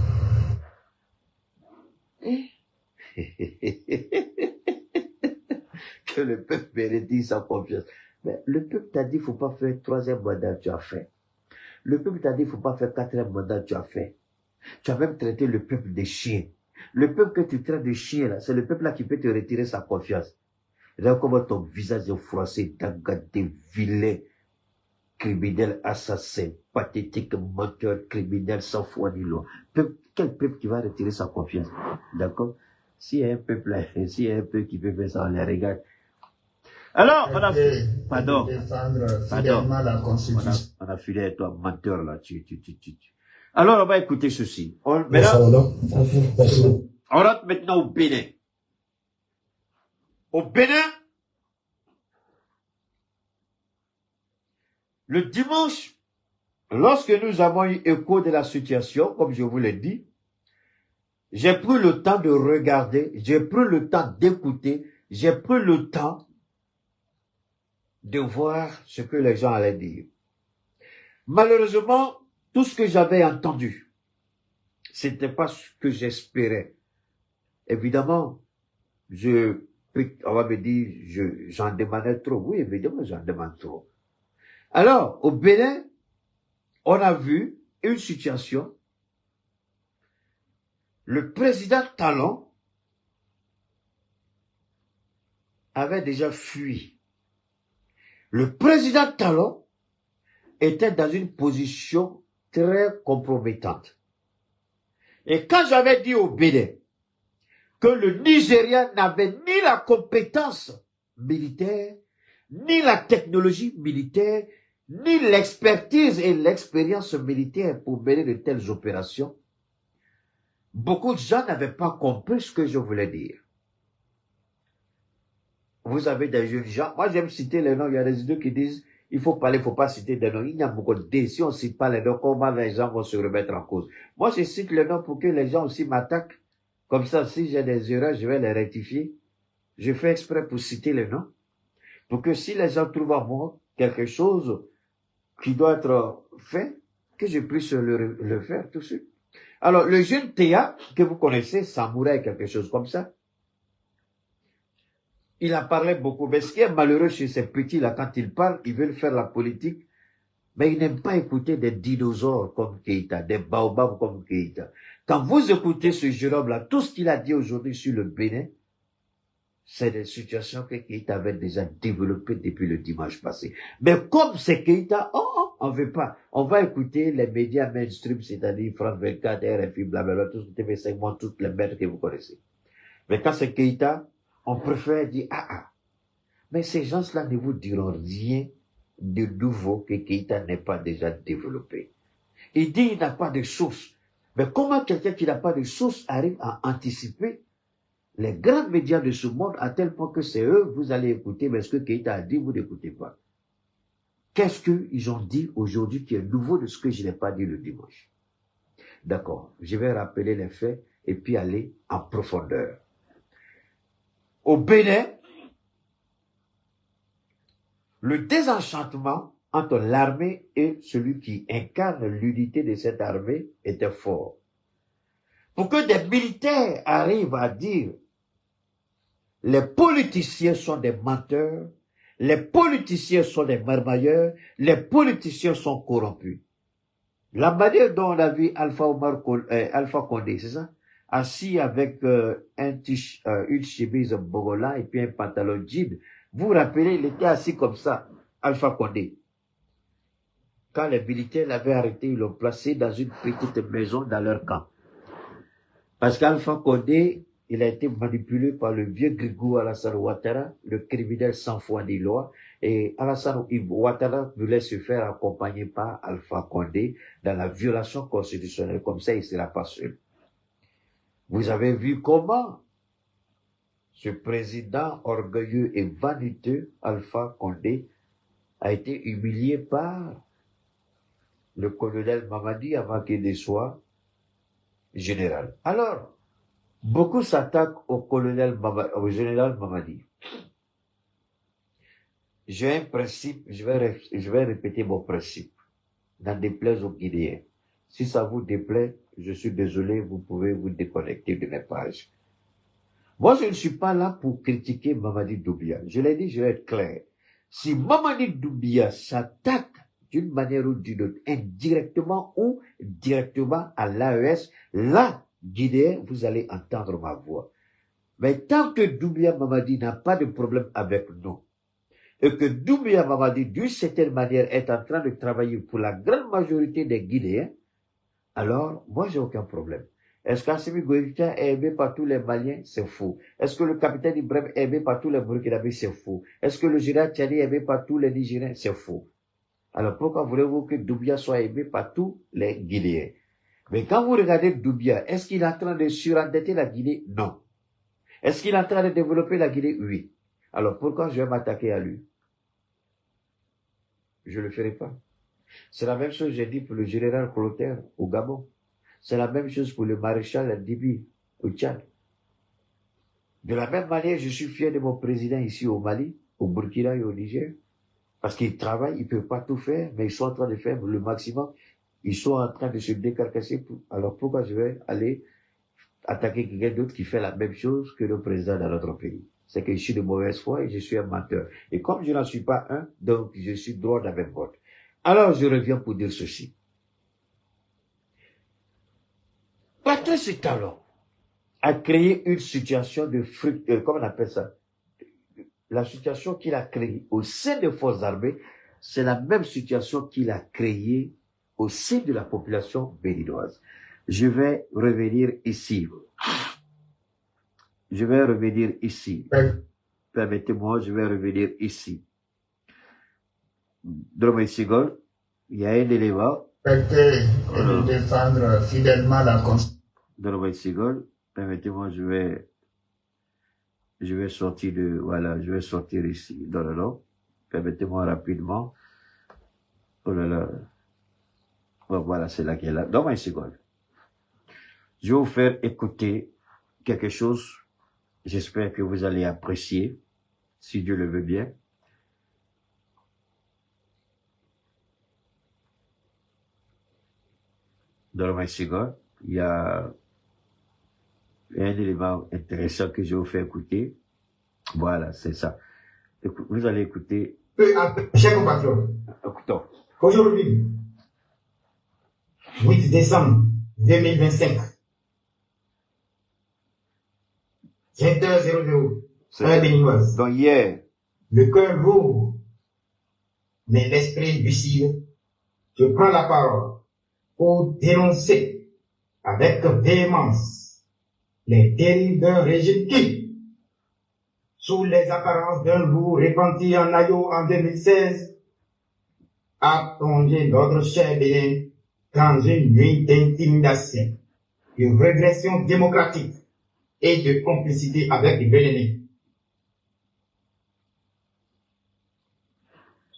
[SPEAKER 1] Que le peuple me retire sa confiance. Mais le peuple t'a dit, il ne faut pas faire 3e mandat, tu as fait. Le peuple t'a dit, il ne faut pas faire 4e mandat, tu as fait. Tu as même traité le peuple de chien. Le peuple que tu traites de chien, là, c'est le peuple là qui peut te retirer sa confiance. Regarde comment ton visage est froissé, d'engager, vilain, criminel, assassin, pathétique, menteur, criminel, sans foi ni loi. Quel peuple qui va retirer sa confiance? D'accord? S'il y a un peuple là, s'il y a un peuple qui peut faire ça, on les regarde. Alors, on a pardon, on a filé à toi, menteur là, Alors, on va écouter ceci. On rentre maintenant au Bénin. Au Bénin, le dimanche, lorsque nous avons eu écho de la situation, comme je vous l'ai dit, j'ai pris le temps de regarder, j'ai pris le temps d'écouter, j'ai pris le temps de voir ce que les gens allaient dire. Malheureusement, tout ce que j'avais entendu, c'était pas ce que j'espérais. Évidemment, on va me dire, j'en demandais trop. Oui, évidemment, j'en demande trop. Alors, au Bénin, on a vu une situation. Le président Talon avait déjà fui. Le président Talon était dans une position très compromettante. Et quand j'avais dit au Bénin que le Nigeria n'avait ni la compétence militaire, ni la technologie militaire, ni l'expertise et l'expérience militaire pour mener de telles opérations, beaucoup de gens n'avaient pas compris ce que je voulais dire. Vous avez des jeunes gens, moi j'aime citer les noms, il y a des idées qui disent, il faut parler, il ne faut pas citer des noms. Il y a beaucoup de si on ne cite pas les noms, comment les gens vont se remettre en cause. Moi je cite les noms pour que les gens aussi m'attaquent. Comme ça, si j'ai des erreurs, je vais les rectifier. Je fais exprès pour citer les noms. Pour que si les gens trouvent en moi quelque chose qui doit être fait, que je puisse le faire tout de suite. Alors, le jeune Théa, que vous connaissez, Samouraï, quelque chose comme ça, il a parlé beaucoup. Mais ce qui est malheureux chez ces petits-là, quand ils parlent, ils veulent faire la politique, mais ils n'aiment pas écouter des dinosaures comme Keïta, des baobabs comme Keïta. Quand vous écoutez ce jeune homme-là, tout ce qu'il a dit aujourd'hui sur le Bénin, c'est des situations que Keïta avait déjà développées depuis le dimanche passé. Mais comme c'est Keïta, on veut pas. On va écouter les médias mainstream, c'est-à-dire France 24, RFI, blablabla, tout ce TV5, toutes les mères que vous connaissez. Mais quand c'est Keïta, on préfère dire, mais ces gens-là ne vous diront rien de nouveau que Keïta n'est pas déjà développé. Il dit, il n'a pas de source. Mais comment quelqu'un qui n'a pas de source arrive à anticiper les grands médias de ce monde à tel point que c'est eux, vous allez écouter, mais ce que Keïta a dit, vous n'écoutez pas. Qu'est-ce qu'ils ont dit aujourd'hui qui est nouveau de ce que je n'ai pas dit le dimanche? D'accord, je vais rappeler les faits et puis aller en profondeur. Au Bénin, le désenchantement entre l'armée et celui qui incarne l'unité de cette armée était fort. Pour que des militaires arrivent à dire les politiciens sont des menteurs, les politiciens sont des marmailleurs, les politiciens sont corrompus. La manière dont on a vu Alpha Condé, c'est ça? Assis avec une chemise bogola et puis un pantalon jean. Vous vous rappelez, il était assis comme ça, Alpha Condé. Quand les militaires l'avaient arrêté, ils l'ont placé dans une petite maison dans leur camp. Parce qu'Alpha Condé, il a été manipulé par le vieux Grigou Alassane Ouattara, le criminel sans foi ni loi, et Alassane Ouattara voulait se faire accompagner par Alpha Condé dans la violation constitutionnelle. Comme ça, il ne sera pas seul. Vous avez vu comment ce président orgueilleux et vaniteux, Alpha Condé, a été humilié par le colonel Mamadi avant qu'il ne soit général. Alors, beaucoup s'attaquent au général Mamadi. J'ai un principe, je vais répéter mon principe. N'en déplaise aux Guinéens. Si ça vous déplaît, je suis désolé, vous pouvez vous déconnecter de mes pages. Moi, je ne suis pas là pour critiquer Mamadi Doumbia. Je l'ai dit, je vais être clair. Si Mamadi Doumbia s'attaque d'une manière ou d'une autre, indirectement ou directement à l'AES, là, Guinéen, vous allez entendre ma voix. Mais tant que Doumbia Mamadi n'a pas de problème avec nous, et que Doumbia Mamadi, d'une certaine manière, est en train de travailler pour la grande majorité des Guinéens, alors, moi, j'ai aucun problème. Est-ce qu'Assimi Goïta est aimé par tous les Maliens? C'est faux. Est-ce que le capitaine Ibrahim est aimé par tous les Burkinabés? C'est faux. Est-ce que le général Tchani est aimé par tous les Nigériens? C'est faux. Alors, pourquoi voulez-vous que Doumbia soit aimé par tous les Guinéens? Mais quand vous regardez Doumbia, est-ce qu'il est en train de surendetter la Guinée? Non. Est-ce qu'il est en train de développer la Guinée? Oui. Alors, pourquoi je vais m'attaquer à lui? Je ne le ferai pas. C'est la même chose que j'ai dit pour le général Clotaire au Gabon. C'est la même chose pour le maréchal Dibi au Tchad. De la même manière, je suis fier de mon président ici au Mali, au Burkina et au Niger. Parce qu'ils travaillent, ils ne peuvent pas tout faire, mais ils sont en train de faire le maximum. Ils sont en train de se décarcasser. Alors pourquoi je vais aller attaquer quelqu'un d'autre qui fait la même chose que le président dans notre pays? C'est que je suis de mauvaise foi et je suis un menteur. Et comme je n'en suis pas un, donc je suis droit dans mes bottes. Alors je reviens pour dire ceci. Patrice Talon a créé une situation de comment on appelle ça? La situation qu'il a créée au sein des forces armées, c'est la même situation qu'il a créée au sein de la population béninoise. Je vais revenir ici. Permettez-moi, je vais revenir ici. Dromé Sigol, il y a un élément.
[SPEAKER 2] De défendre fidèlement la Constitution.
[SPEAKER 1] Dromé Sigol, permettez-moi, je vais sortir je vais sortir ici. Non. Permettez-moi rapidement. Oh là là. Oh, voilà, c'est là qu'elle est là. Dromé Sigol. Je vais vous faire écouter quelque chose. J'espère que vous allez apprécier, si Dieu le veut bien. Dans le Maïsigon, il y a un élément intéressant que je vais vous faire écouter. Voilà, c'est ça. Vous allez écouter.
[SPEAKER 6] Chers compatriotes,
[SPEAKER 1] Écoutons.
[SPEAKER 6] Aujourd'hui, 8 décembre 2025, 20h00, heure béninoise.
[SPEAKER 1] Donc hier,
[SPEAKER 6] le cœur lourd, mais l'esprit lucide, je prends la parole pour dénoncer avec véhémence les dérives d'un régime qui, sous les apparences d'un loup repenti en Ayo en 2016, a plongé notre cher bien dans une nuit d'intimidation, de régression démocratique et de complicité avec les Béninois.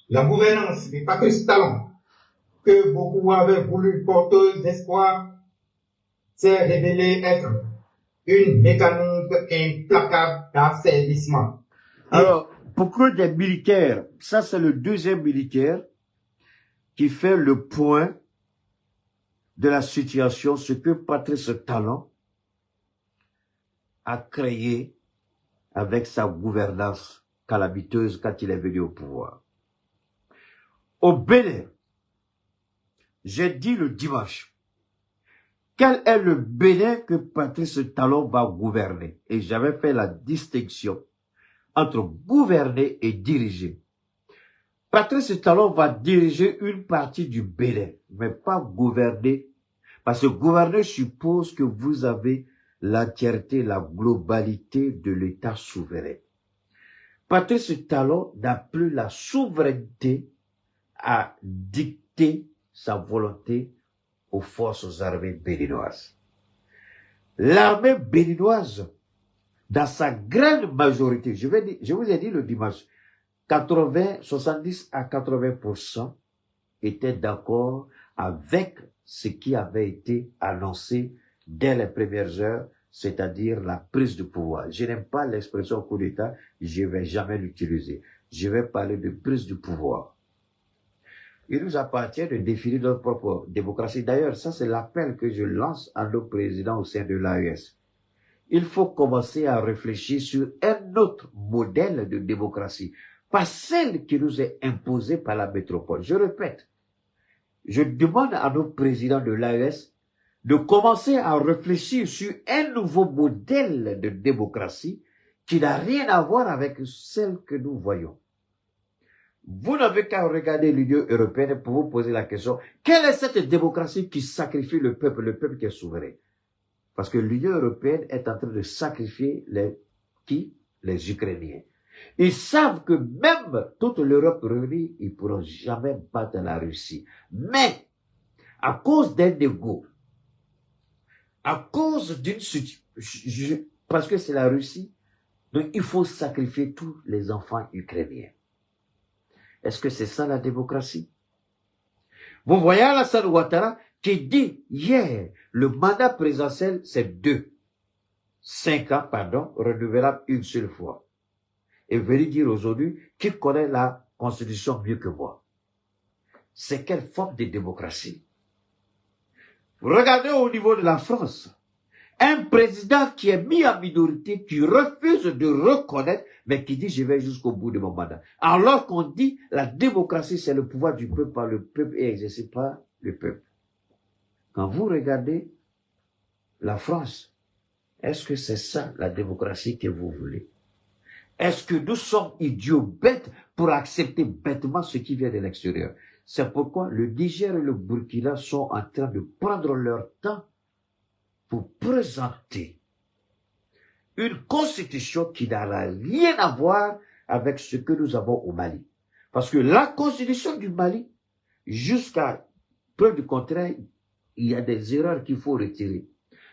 [SPEAKER 6] La gouvernance de Patrice Talon, que beaucoup avaient voulu porteuse d'espoir, s'est révélée être une mécanique implacable d'asservissement.
[SPEAKER 1] Alors, pourquoi des militaires? Ça, c'est le deuxième militaire qui fait le point de la situation, ce que Patrice Talon a créé avec sa gouvernance calamiteuse quand il est venu au pouvoir. Au Bénin, j'ai dit le dimanche, quel est le Bénin que Patrice Talon va gouverner? Et j'avais fait la distinction entre gouverner et diriger. Patrice Talon va diriger une partie du Bénin, mais pas gouverner, parce que gouverner suppose que vous avez l'entièreté, la globalité de l'État souverain. Patrice Talon n'a plus la souveraineté à dicter sa volonté aux forces armées béninoises. L'armée béninoise, dans sa grande majorité, je vous ai dit le dimanche, 70 à 80% étaient d'accord avec ce qui avait été annoncé dès les premières heures, c'est-à-dire la prise de pouvoir. Je n'aime pas l'expression coup d'État, je ne vais jamais l'utiliser. Je vais parler de prise de pouvoir. Il nous appartient de définir notre propre démocratie. D'ailleurs, ça c'est l'appel que je lance à nos présidents au sein de l'AES. Il faut commencer à réfléchir sur un autre modèle de démocratie, pas celle qui nous est imposée par la métropole. Je répète, je demande à nos présidents de l'AES de commencer à réfléchir sur un nouveau modèle de démocratie qui n'a rien à voir avec celle que nous voyons. Vous n'avez qu'à regarder l'Union européenne pour vous poser la question, quelle est cette démocratie qui sacrifie le peuple qui est souverain? Parce que l'Union européenne est en train de sacrifier les Ukrainiens. Ils savent que même toute l'Europe réunie, ils ne pourront jamais battre la Russie. Mais, à cause d'un égo, à cause d'une situation, parce que c'est la Russie, donc il faut sacrifier tous les enfants ukrainiens. Est-ce que c'est ça la démocratie? Vous voyez Alassane Ouattara qui dit hier, le mandat présidentiel c'est 5 ans, renouvelable une seule fois. Et venir dire aujourd'hui qui connaît la Constitution mieux que moi. C'est quelle forme de démocratie? Regardez au niveau de la France. Un président qui est mis en minorité, qui refuse de reconnaître, mais qui dit je vais jusqu'au bout de mon mandat. Alors qu'on dit la démocratie c'est le pouvoir du peuple par le peuple et exercé par le peuple. Quand vous regardez la France, est-ce que c'est ça la démocratie que vous voulez? Est-ce que nous sommes idiots bêtes pour accepter bêtement ce qui vient de l'extérieur? C'est pourquoi le Niger et le Burkina sont en train de prendre leur temps pour présenter une constitution qui n'a rien à voir avec ce que nous avons au Mali. Parce que la constitution du Mali, jusqu'à preuve du contraire, il y a des erreurs qu'il faut retirer.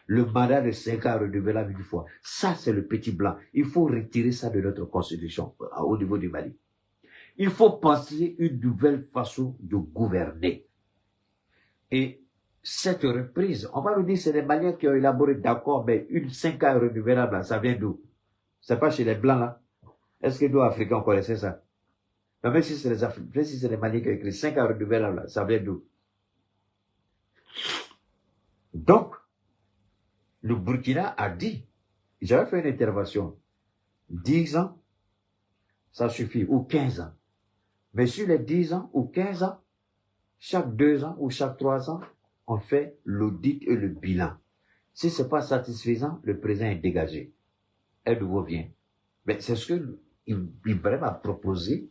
[SPEAKER 1] Le mandat de 5 ans renouvelable une fois, ça c'est le petit blanc. Il faut retirer ça de notre constitution au niveau du Mali. Il faut penser une nouvelle façon de gouverner. Et cette reprise, on va nous dire c'est les Maliens qui ont élaboré, d'accord, mais une 5 ans renouvelable, ça vient d'où? C'est pas chez les Blancs, là. Est-ce que nous, Africains, on connaissait ça? Mais même si c'est les Africains, même si c'est les Maliens qui ont écrit 5 ans renouvelable, ça vient d'où? Donc, le Burkina a dit, j'avais fait une intervention, 10 ans, ça suffit, ou 15 ans. Mais sur les 10 ans ou 15 ans, chaque 2 ans ou chaque 3 ans, on fait l'audit et le bilan. Si ce n'est pas satisfaisant, le président est dégagé. Un nouveau vient. Mais c'est ce que Ibrahim a proposé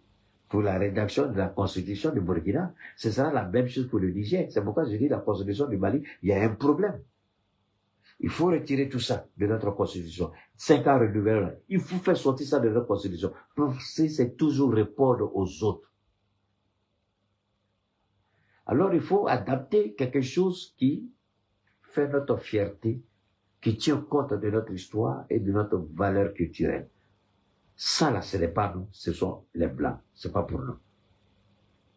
[SPEAKER 1] pour la rédaction de la constitution du Burkina. Ce sera la même chose pour le Niger. C'est pourquoi je dis la constitution du Mali, il y a un problème. Il faut retirer tout ça de notre constitution. 5 ans renouvelables. Il faut faire sortir ça de notre constitution. C'est toujours répondre aux autres. Alors il faut adapter quelque chose qui fait notre fierté, qui tient compte de notre histoire et de notre valeur culturelle. Ça, là, ce n'est pas nous, ce sont les Blancs, ce n'est pas pour nous.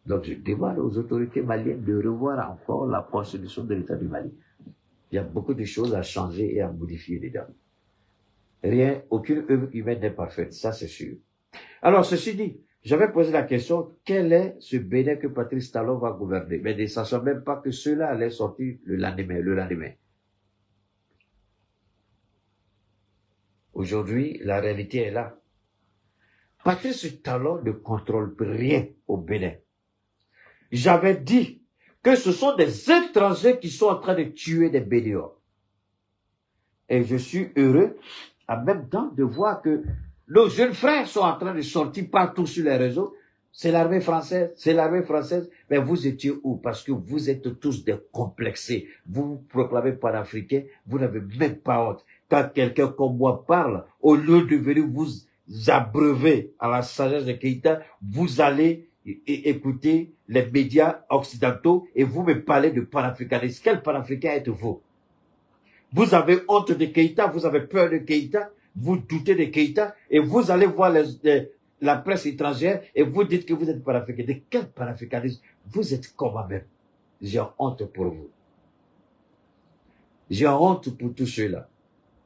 [SPEAKER 1] Donc, je demande aux autorités maliennes de revoir encore la constitution de l'État du Mali. Il y a beaucoup de choses à changer et à modifier dedans. Rien, aucune œuvre humaine n'est parfaite, ça c'est sûr. Alors, ceci dit, j'avais posé la question, quel est ce Bénin que Patrice Talon va gouverner? Mais ne sachant même pas que cela allait sortir le lendemain. Aujourd'hui, la réalité est là. Patrice Talon ne contrôle rien au Bénin. J'avais dit que ce sont des étrangers qui sont en train de tuer des Béninois. Et je suis heureux en même temps de voir que nos jeunes frères sont en train de sortir partout sur les réseaux. C'est l'armée française, c'est l'armée française. Mais vous étiez où? Parce que vous êtes tous décomplexés. Vous vous proclamez panafricains, vous n'avez même pas honte. Quand quelqu'un comme moi parle, au lieu de venir vous abreuver à la sagesse de Keïta, vous allez écouter les médias occidentaux et vous me parlez de panafricanisme. Quel panafricain êtes-vous? Vous avez honte de Keïta, vous avez peur de Keïta, vous doutez de Keïta et vous allez voir la presse étrangère et vous dites que vous êtes panafricain. De quel panafricanisme? Vous êtes comme moi-même. J'ai honte pour vous. J'ai honte pour tous ceux-là.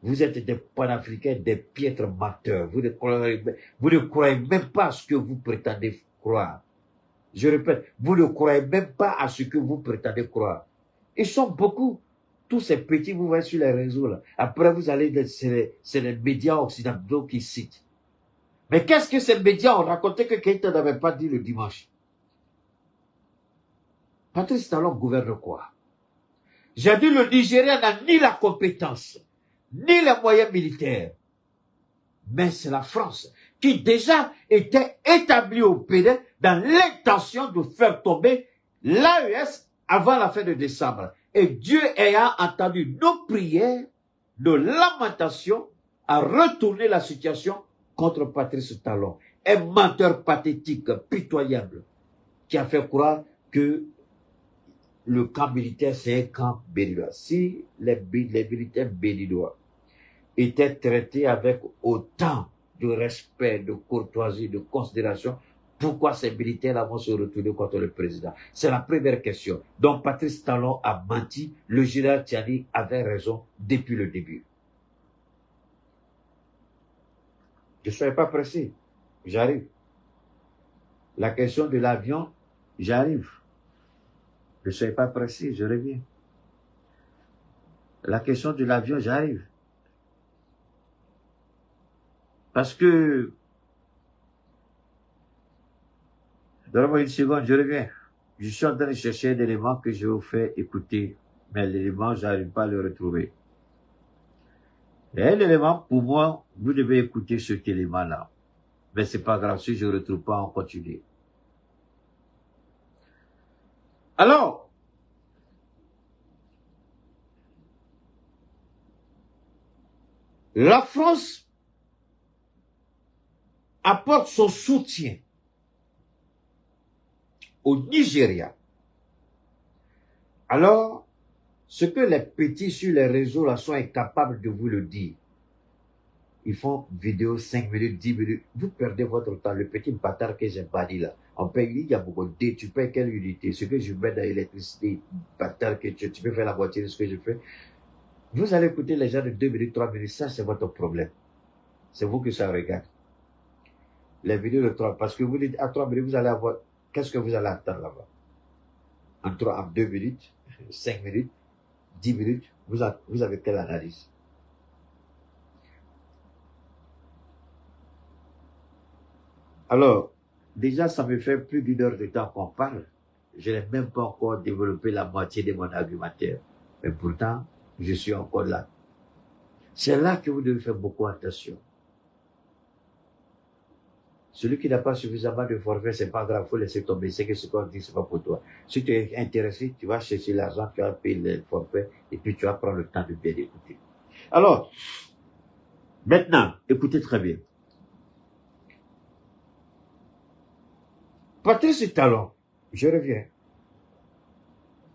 [SPEAKER 1] Vous êtes des panafricains, des piètres menteurs. Vous ne croyez même pas à ce que vous prétendez croire. Je répète, vous ne croyez même pas à ce que vous prétendez croire. Ils sont beaucoup. Tous ces petits, vous voyez sur les réseaux là. Après, vous allez, c'est les médias occidentaux qui citent. Mais qu'est-ce que ces médias ont raconté que Keïta n'avait pas dit le dimanche? Patrice Talon gouverne quoi? J'ai dit le Nigeria n'a ni la compétence, ni les moyens militaires. Mais c'est la France qui déjà était établie au Bénin dans l'intention de faire tomber l'AES avant la fin de décembre. Et Dieu ayant entendu nos prières, nos lamentations, a retourné la situation contre Patrice Talon. Un menteur pathétique, pitoyable, qui a fait croire que le camp militaire, c'est un camp béninois. Si les militaires béninois étaient traités avec autant de respect, de courtoisie, de considération, pourquoi ces militaires vont se retourner contre le président? C'est la première question. Donc Patrice Talon a menti, le général Tiani avait raison depuis le début. Ne soyez pas pressé, j'arrive. La question de l'avion, j'arrive. Ne soyez pas pressé, je reviens. La question de l'avion, j'arrive. Parce que, donnez-moi une seconde, je reviens. Je suis en train de chercher un élément que je vous fais écouter, mais l'élément, je n'arrive pas à le retrouver. Et un élément, pour moi, vous devez écouter cet élément-là. Mais c'est pas grave, si je ne le retrouve pas, on continue. Alors, la France apporte son soutien au Nigeria. Alors, ce que les petits sur les réseaux là sont incapables de vous le dire, ils font vidéo 5 minutes, 10 minutes, vous perdez votre temps. Le petit bâtard que j'ai banni là, on paye, il y a beaucoup de tu payes quelle unité? Ce que je mets dans l'électricité, bâtard que tu peux faire la moitié de ce que je fais. Vous allez écouter les gens de 2 minutes, 3 minutes, ça c'est votre problème. C'est vous que ça regarde. Les vidéos de 3, parce que vous dites à 3 minutes, vous allez avoir, qu'est-ce que vous allez attendre là-bas? En 2 minutes, 5 minutes, 10 minutes, vous avez quelle analyse? Alors, déjà, ça me fait plus d'une heure de temps qu'on parle. Je n'ai même pas encore développé la moitié de mon argumentaire. Mais pourtant, je suis encore là. C'est là que vous devez faire beaucoup attention. Celui qui n'a pas suffisamment de forfait, c'est pas grave, faut laisser tomber. C'est que ce qu'on dit, c'est pas pour toi. Si tu es intéressé, tu vas chercher l'argent, tu vas payer le forfait, et puis tu vas prendre le temps de bien écouter. Alors, maintenant, écoutez très bien. Patrice Talon, je reviens,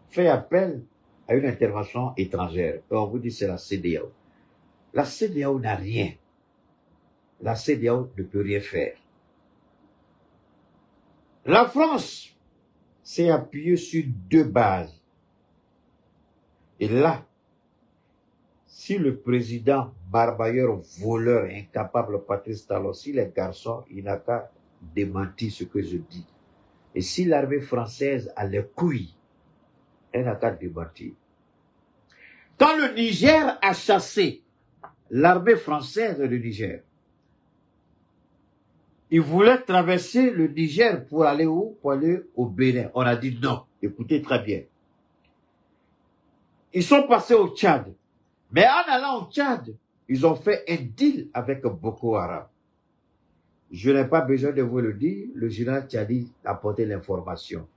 [SPEAKER 1] fait appel à une intervention étrangère. Et on vous dit c'est la CEDEAO. La CEDEAO n'a rien. La CEDEAO ne peut rien faire. La France s'est appuyée sur 2 bases. Et là, si le président barbailleur, voleur, incapable, Patrice Talon, si les garçons, il n'a qu'à démentir ce que je dis. Et si l'armée française a les couilles, elle n'a qu'à démentir. Quand le Niger a chassé l'armée française du Niger, il voulait traverser le Niger pour aller où? Pour aller au Bénin. On a dit non. Écoutez très bien. Ils sont passés au Tchad. Mais en allant au Tchad, ils ont fait un deal avec Boko Haram. Je n'ai pas besoin de vous le dire. Le général Tchadi a apporté l'information.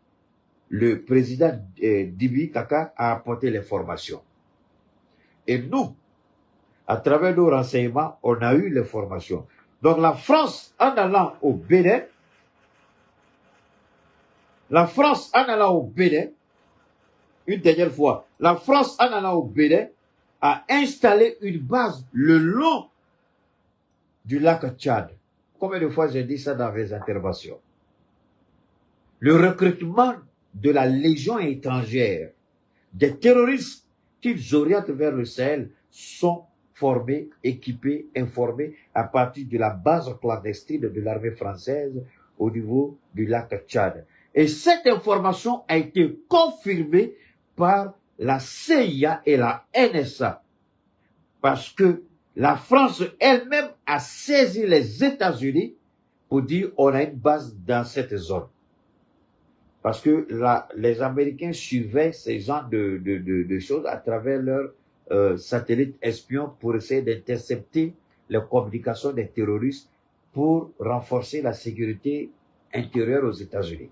[SPEAKER 1] Le président Dibi Kaka a apporté l'information. Et nous, à travers nos renseignements, on a eu l'information. Donc la France, en allant au Bénin, une dernière fois, la France, en allant au Bénin, a installé une base le long du lac Tchad. Combien de fois j'ai dit ça dans mes interventions? Le recrutement de la Légion étrangère, des terroristes qu'ils orientent vers le Sahel, sont formés, équipés, informés à partir de la base clandestine de l'armée française au niveau du lac Tchad. Et cette information a été confirmée par la CIA et la NSA. Parce que la France elle-même a saisi les États-Unis pour dire on a une base dans cette zone. Parce que les Américains suivaient ces genres de choses à travers leurs satellites espions pour essayer d'intercepter les communications des terroristes pour renforcer la sécurité intérieure aux États-Unis.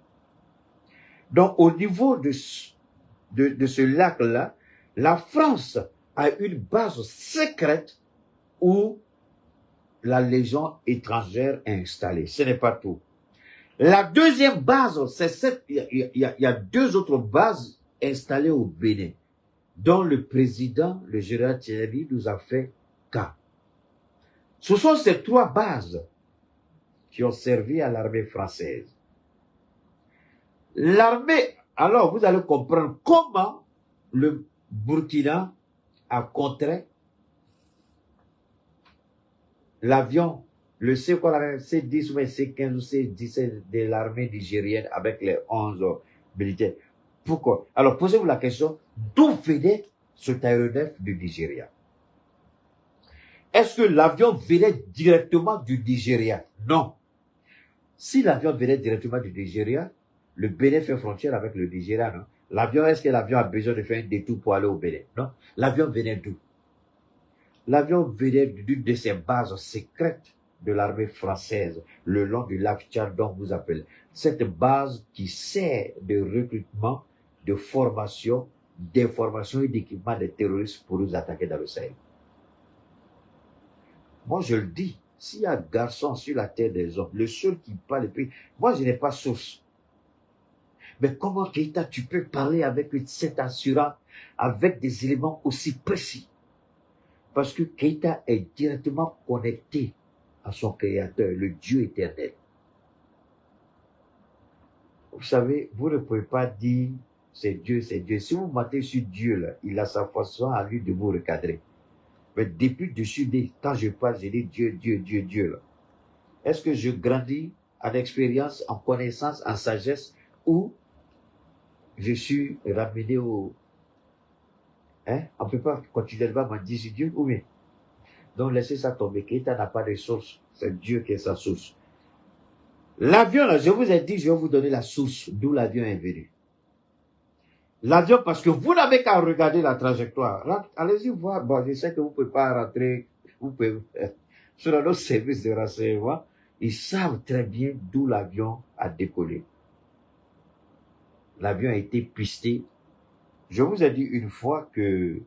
[SPEAKER 1] Donc, au niveau de ce lac-là, la France a une base secrète où la Légion étrangère est installée. Ce n'est pas tout. La deuxième base, il y a 2 autres bases installées au Bénin, dont le président, le général Thierry, nous a fait cas. Ce sont ces 3 bases qui ont servi à l'armée française. L'armée, alors vous allez comprendre comment le Burkina a contré l'avion, le C-10 ou C-15 ou C-17 de l'armée nigérienne avec les 11 militaires. Pourquoi? Alors posez-vous la question, d'où venait cet aéronef du Nigeria? Est-ce que l'avion venait directement du Nigeria? Non. Si l'avion venait directement du Nigeria, le Bénin fait frontière avec le Nigeria, non? L'avion, est-ce que l'avion a besoin de faire un détour pour aller au Bénin? Non. L'avion venait d'où? L'avion venait d'une de ces bases secrètes de l'armée française, le long du lac Tchad, dont vous appelez. Cette base qui sert de recrutement, de formation, d'information et d'équipement des terroristes pour nous attaquer dans le Sahel. Moi, je le dis, s'il y a un garçon sur la terre des hommes, le seul qui parle, moi, je n'ai pas source. Mais comment, Keïta, tu peux parler avec cette assurance, avec des éléments aussi précis? Parce que Keïta est directement connecté à son créateur, le Dieu éternel. Vous savez, vous ne pouvez pas dire c'est Dieu, c'est Dieu. Si vous mentez sur Dieu, là, il a sa façon à lui de vous recadrer. Mais depuis dessus, quand je parle, je dis Dieu, Dieu, Dieu, Dieu. Là. Est-ce que je grandis en expérience, en connaissance, en sagesse, ou je suis ramené au... Hein? On ne peut pas continuellement m'en dire sur Dieu, ou bien? Donc laissez ça tomber. Keïta n'a pas de source. C'est Dieu qui est sa source. L'avion, là, je vous ai dit, je vais vous donner la source d'où l'avion est venu. L'avion, parce que vous n'avez qu'à regarder la trajectoire. Allez-y voir. Bon, je sais que vous ne pouvez pas rentrer. Vous pouvez, sur nos services de renseignement, ils savent très bien d'où l'avion a décollé. L'avion a été pisté. Je vous ai dit une fois que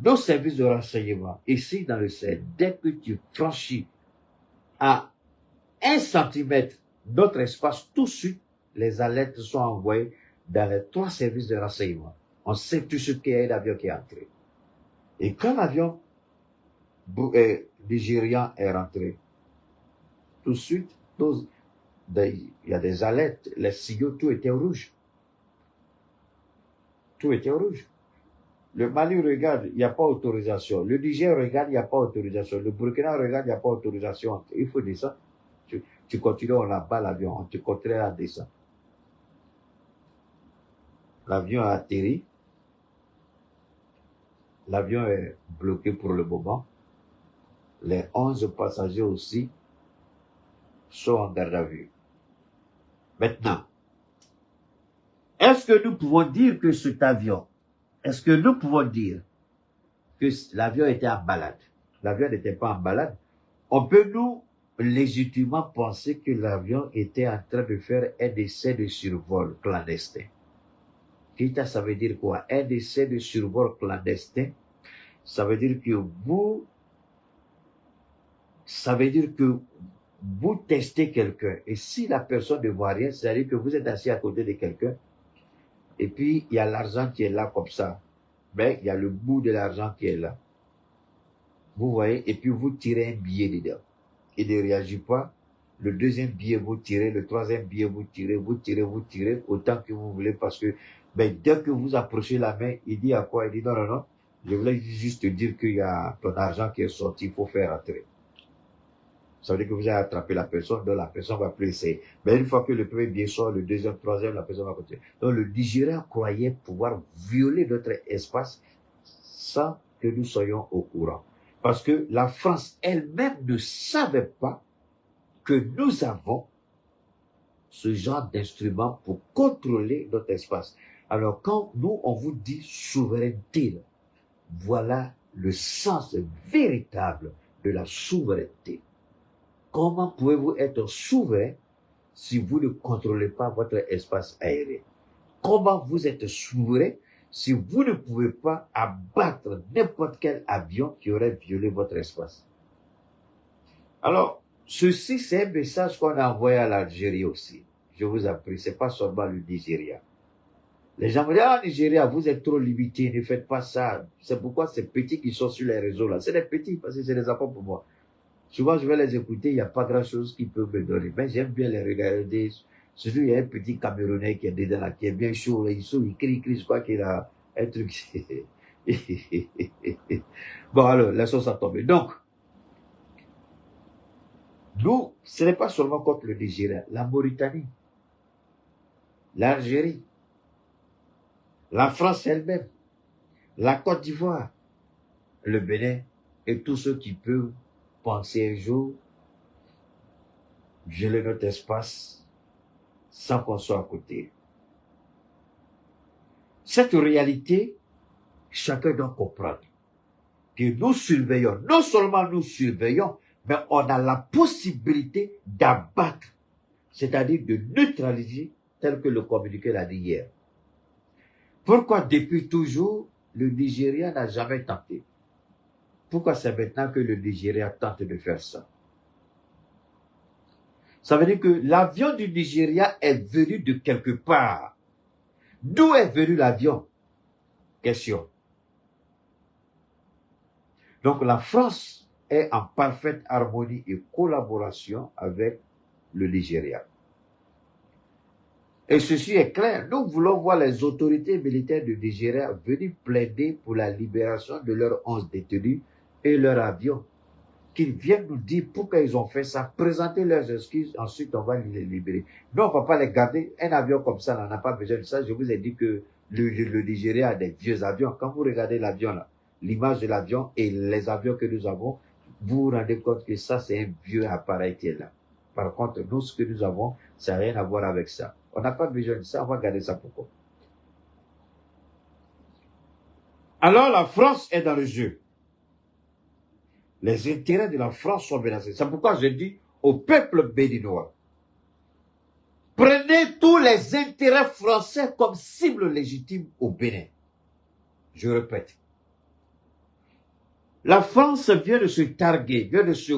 [SPEAKER 1] nos services de renseignement, ici dans le Sahel, dès que tu franchis à 1 centimètre notre espace, tout de suite, les alertes sont envoyées dans les 3 services de renseignement. On sait tout ce qu'il y a un avion qui est entré. Et quand l'avion nigérian est rentré, tout de suite, il y a des alertes, les signaux, tout était au rouge. Tout était au rouge. Le Mali regarde, il n'y a pas autorisation. Le Niger regarde, il n'y a pas autorisation. Le Burkina regarde, il n'y a pas autorisation. Il faut descendre. Tu continues, on abat l'avion, on te continue à descendre. L'avion a atterri. L'avion est bloqué pour le moment. Les 11 passagers aussi sont en garde à vue. Maintenant, est-ce que nous pouvons dire que cet avion, est-ce que nous pouvons dire que l'avion était en balade? L'avion n'était pas en balade. On peut nous légitimement penser que l'avion était en train de faire un essai de survol clandestin. Kita, ça veut dire quoi? Un essai de survol clandestin, ça veut dire que vous testez quelqu'un. Et si la personne ne voit rien, c'est-à-dire que vous êtes assis à côté de quelqu'un, et puis il y a l'argent qui est là comme ça. Ben, il y a le bout de l'argent qui est là. Vous voyez, et puis vous tirez un billet dedans. Il ne réagit pas. Le deuxième billet, vous tirez. Le troisième billet, vous tirez, autant que vous voulez, parce que, ben, dès que vous approchez la main, il dit à quoi? Il dit non, non, non. Je voulais juste te dire qu'il y a ton argent qui est sorti, il faut faire entrer. Ça veut dire que vous avez attrapé la personne, donc la personne va plus essayer. Mais une fois que le premier billet sort, le deuxième, le troisième, la personne va continuer. Donc le Nigérian croyait pouvoir violer notre espace sans que nous soyons au courant. Parce que la France elle-même ne savait pas que nous avons ce genre d'instrument pour contrôler notre espace. Alors quand nous, on vous dit souveraineté, voilà le sens véritable de la souveraineté. Comment pouvez-vous être souverain si vous ne contrôlez pas votre espace aérien? Comment vous êtes souverain si vous ne pouvez pas abattre n'importe quel avion qui aurait violé votre espace? Alors, ceci, c'est un message qu'on a envoyé à l'Algérie aussi. Je vous en prie, c'est pas seulement le Nigeria. Les gens me disent, ah, Nigeria, vous êtes trop limité, ne faites pas ça. C'est pourquoi ces petits qui sont sur les réseaux là, c'est des petits, parce que c'est des enfants pour moi. Souvent, je vais les écouter, il n'y a pas grand-chose qui peut me donner. Mais j'aime bien les regarder. Surtout, il y a un petit Camerounais qui est dedans là, qui est bien chaud. Il crie, je crois qu'il a un truc. Bon, alors, laissons ça tomber. Donc, nous, ce n'est pas seulement contre le Nigeria, la Mauritanie, l'Algérie, la France elle-même, la Côte d'Ivoire, le Bénin et tous ceux qui peuvent penser un jour violer notre espace sans qu'on soit à côté. Cette réalité, chacun doit comprendre que nous surveillons, non seulement nous surveillons, mais on a la possibilité d'abattre, c'est-à-dire de neutraliser, tel que le communiqué l'a dit hier. Pourquoi depuis toujours, le Nigeria n'a jamais tenté? Pourquoi c'est maintenant que le Nigeria tente de faire ça? Ça veut dire que l'avion du Nigeria est venu de quelque part. D'où est venu l'avion? Question. Donc la France est en parfaite harmonie et collaboration avec le Nigeria. Et ceci est clair. Nous voulons voir les autorités militaires du Nigeria venir plaider pour la libération de leurs 11 détenus et leur avion, qu'ils viennent nous dire pourquoi ils ont fait ça, présenter leurs excuses, ensuite on va les libérer. Non, on ne va pas les garder. Un avion comme ça, on n'a pas besoin de ça. Je vous ai dit que le Nigeria a des vieux avions. Quand vous regardez l'avion là, l'image de l'avion et les avions que nous avons, vous vous rendez compte que ça c'est un vieux appareil qui est là. Par contre, nous, ce que nous avons, ça n'a rien à voir avec ça. On n'a pas besoin de ça, on va garder ça pourquoi. Alors la France est dans le jeu. Les intérêts de la France sont menacés. C'est pourquoi je dis au peuple béninois, prenez tous les intérêts français comme cible légitime au Bénin. Je répète. La France vient de se targuer, vient de se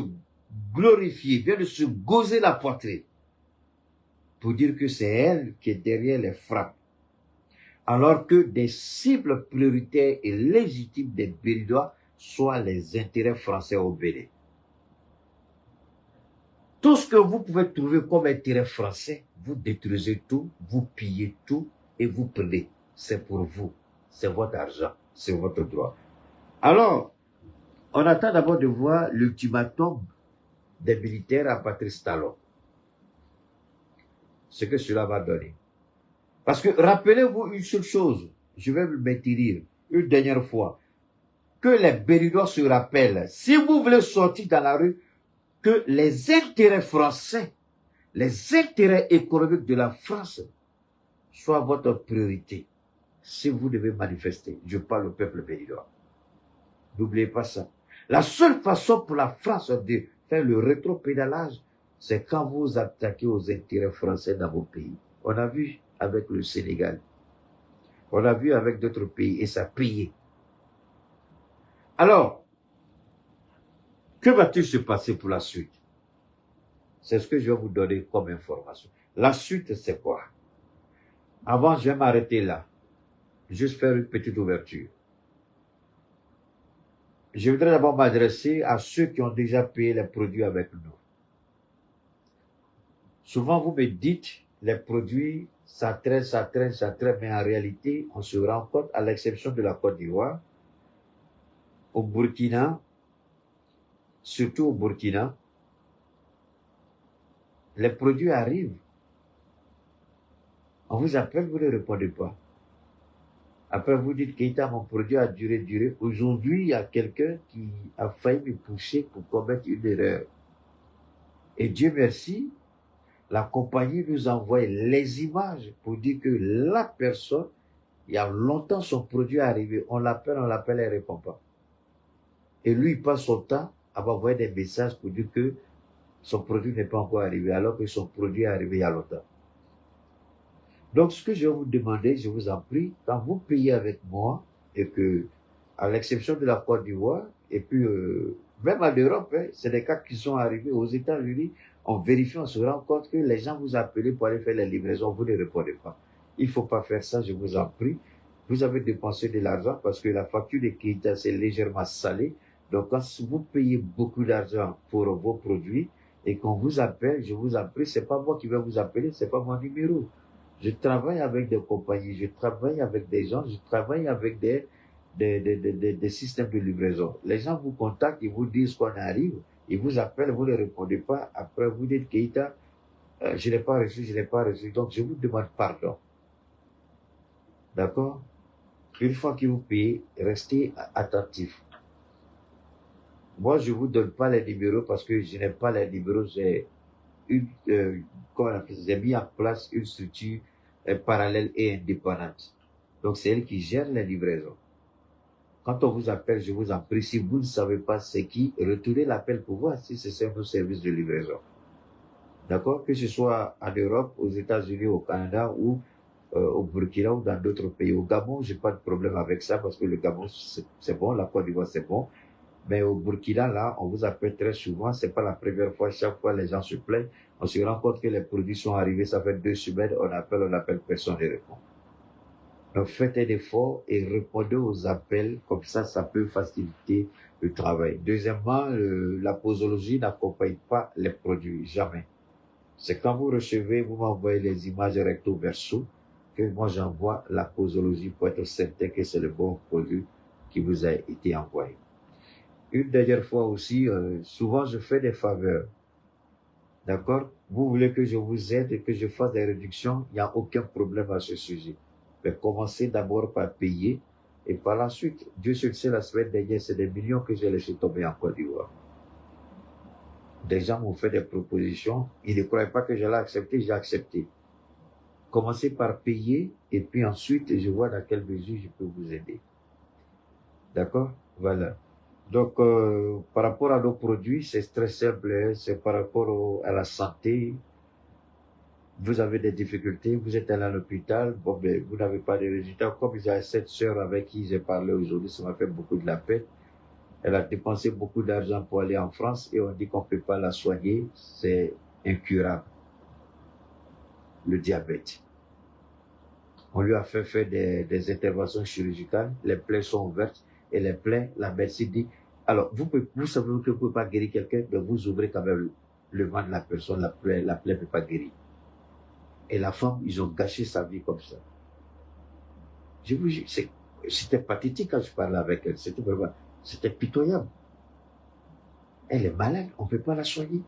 [SPEAKER 1] glorifier, vient de se gauzer la poitrine pour dire que c'est elle qui est derrière les frappes. alors que des cibles prioritaires et légitimes des Béninois soient les intérêts français au Bénin. Tout ce que vous pouvez trouver comme intérêt français, vous détruisez tout, vous pillez tout et vous prenez. C'est pour vous. C'est votre argent. C'est votre droit. Alors, on attend d'abord de voir l'ultimatum des militaires à Patrice Talon. Ce que cela va donner. Parce que rappelez-vous une seule chose, je vais vous maintenir une dernière fois, que les Béninois se rappellent, si vous voulez sortir dans la rue, que les intérêts français, les intérêts économiques de la France soient votre priorité. Si vous devez manifester, je parle au peuple béninois. N'oubliez pas ça. La seule façon pour la France de faire le rétropédalage, c'est quand vous attaquez aux intérêts français dans vos pays. On a vu avec le Sénégal. On a vu avec d'autres pays et ça a payé. Alors, que va-t-il se passer pour la suite? C'est ce que je vais vous donner comme information. La suite, c'est quoi? Avant, je vais m'arrêter là. Juste faire une petite ouverture. Je voudrais d'abord m'adresser à ceux qui ont déjà payé les produits avec nous. Souvent, vous me dites, les produits, ça traîne, mais en réalité, on se rend compte, à l'exception de la Côte d'Ivoire, au Burkina, surtout au Burkina, les produits arrivent. On vous appelle, vous ne répondez pas. Après, vous dites, Keïta, mon produit a duré. Aujourd'hui, il y a quelqu'un qui a failli me pousser pour commettre une erreur. Et Dieu merci, la compagnie nous envoie les images pour dire que la personne, il y a longtemps, son produit est arrivé. On l'appelle, elle ne répond pas. Et lui, il passe son temps à m'envoyer des messages pour dire que son produit n'est pas encore arrivé, alors que son produit est arrivé il y a longtemps. Donc, ce que je vais vous demander, je vous en prie, quand vous payez avec moi, et que, à l'exception de la Côte d'Ivoire, et puis, même en Europe, c'est des cas qui sont arrivés aux États-Unis, on vérifie, on se rend compte que les gens vous appellent pour aller faire la livraison, vous ne répondez pas. Il ne faut pas faire ça, je vous en prie. Vous avez dépensé de l'argent parce que la facture de Keïta, c'est légèrement salée. Donc, quand vous payez beaucoup d'argent pour vos produits et qu'on vous appelle, je vous en prie, c'est pas moi qui vais vous appeler, c'est pas mon numéro. Je travaille avec des compagnies, je travaille avec des gens, je travaille avec des systèmes de livraison. Les gens vous contactent, ils vous disent qu'on arrive, ils vous appellent, vous ne répondez pas. Après, vous dites, Keïta, je n'ai pas reçu. Donc, je vous demande pardon. D'accord? Une fois que vous payez, restez attentif. Moi, je vous donne pas les numéros parce que je n'ai pas les numéros. J'ai mis en place une structure parallèle et indépendante. Donc, c'est elle qui gère les livraisons. Quand on vous appelle, je vous en prie, si vous ne savez pas c'est qui, retournez l'appel pour voir si c'est un service de livraison. D'accord? Que ce soit en Europe, aux États-Unis, au Canada ou au Burkina ou dans d'autres pays. Au Gabon, j'ai pas de problème avec ça parce que le Gabon, c'est bon, la Côte d'Ivoire, c'est bon. Mais au Burkina, là, on vous appelle très souvent, c'est pas la première fois, chaque fois les gens se plaignent, on se rend compte que les produits sont arrivés, ça fait 2 semaines, on appelle, personne ne répond. Donc faites un effort et répondez aux appels, comme ça peut faciliter le travail. Deuxièmement, la posologie n'accompagne pas les produits, jamais. C'est quand vous recevez, vous m'envoyez les images recto verso, que moi j'envoie la posologie pour être certain que c'est le bon produit qui vous a été envoyé. Une dernière fois aussi, souvent je fais des faveurs. D'accord? Vous voulez que je vous aide et que je fasse des réductions, il n'y a aucun problème à ce sujet. Mais commencez d'abord par payer et par la suite, Dieu seul sait, la semaine dernière, c'est des millions que j'ai laissé tomber en Côte d'Ivoire. Des gens m'ont fait des propositions, ils ne croyaient pas que j'allais accepter, j'ai accepté. Commencez par payer et puis ensuite, je vois dans quelle mesure je peux vous aider. D'accord? Voilà. Donc, par rapport à nos produits, c'est très simple, c'est par rapport à la santé. Vous avez des difficultés, vous êtes allé à l'hôpital, bon, ben, vous n'avez pas de résultats. Comme j'ai cette sœur avec qui j'ai parlé aujourd'hui, ça m'a fait beaucoup de la peine. Elle a dépensé beaucoup d'argent pour aller en France et on dit qu'on ne peut pas la soigner, c'est incurable. Le diabète. On lui a fait faire des interventions chirurgicales, les plaies sont ouvertes, et les plaies, la médecine dit, alors, vous savez que vous ne pouvez pas guérir quelqu'un, mais vous ouvrez quand même le ventre de la personne, la plaie ne peut pas guérir. Et la femme, ils ont gâché sa vie comme ça. Je vous jure, c'était pathétique quand je parlais avec elle, c'était pitoyable. Elle est malade, on ne peut pas la soigner.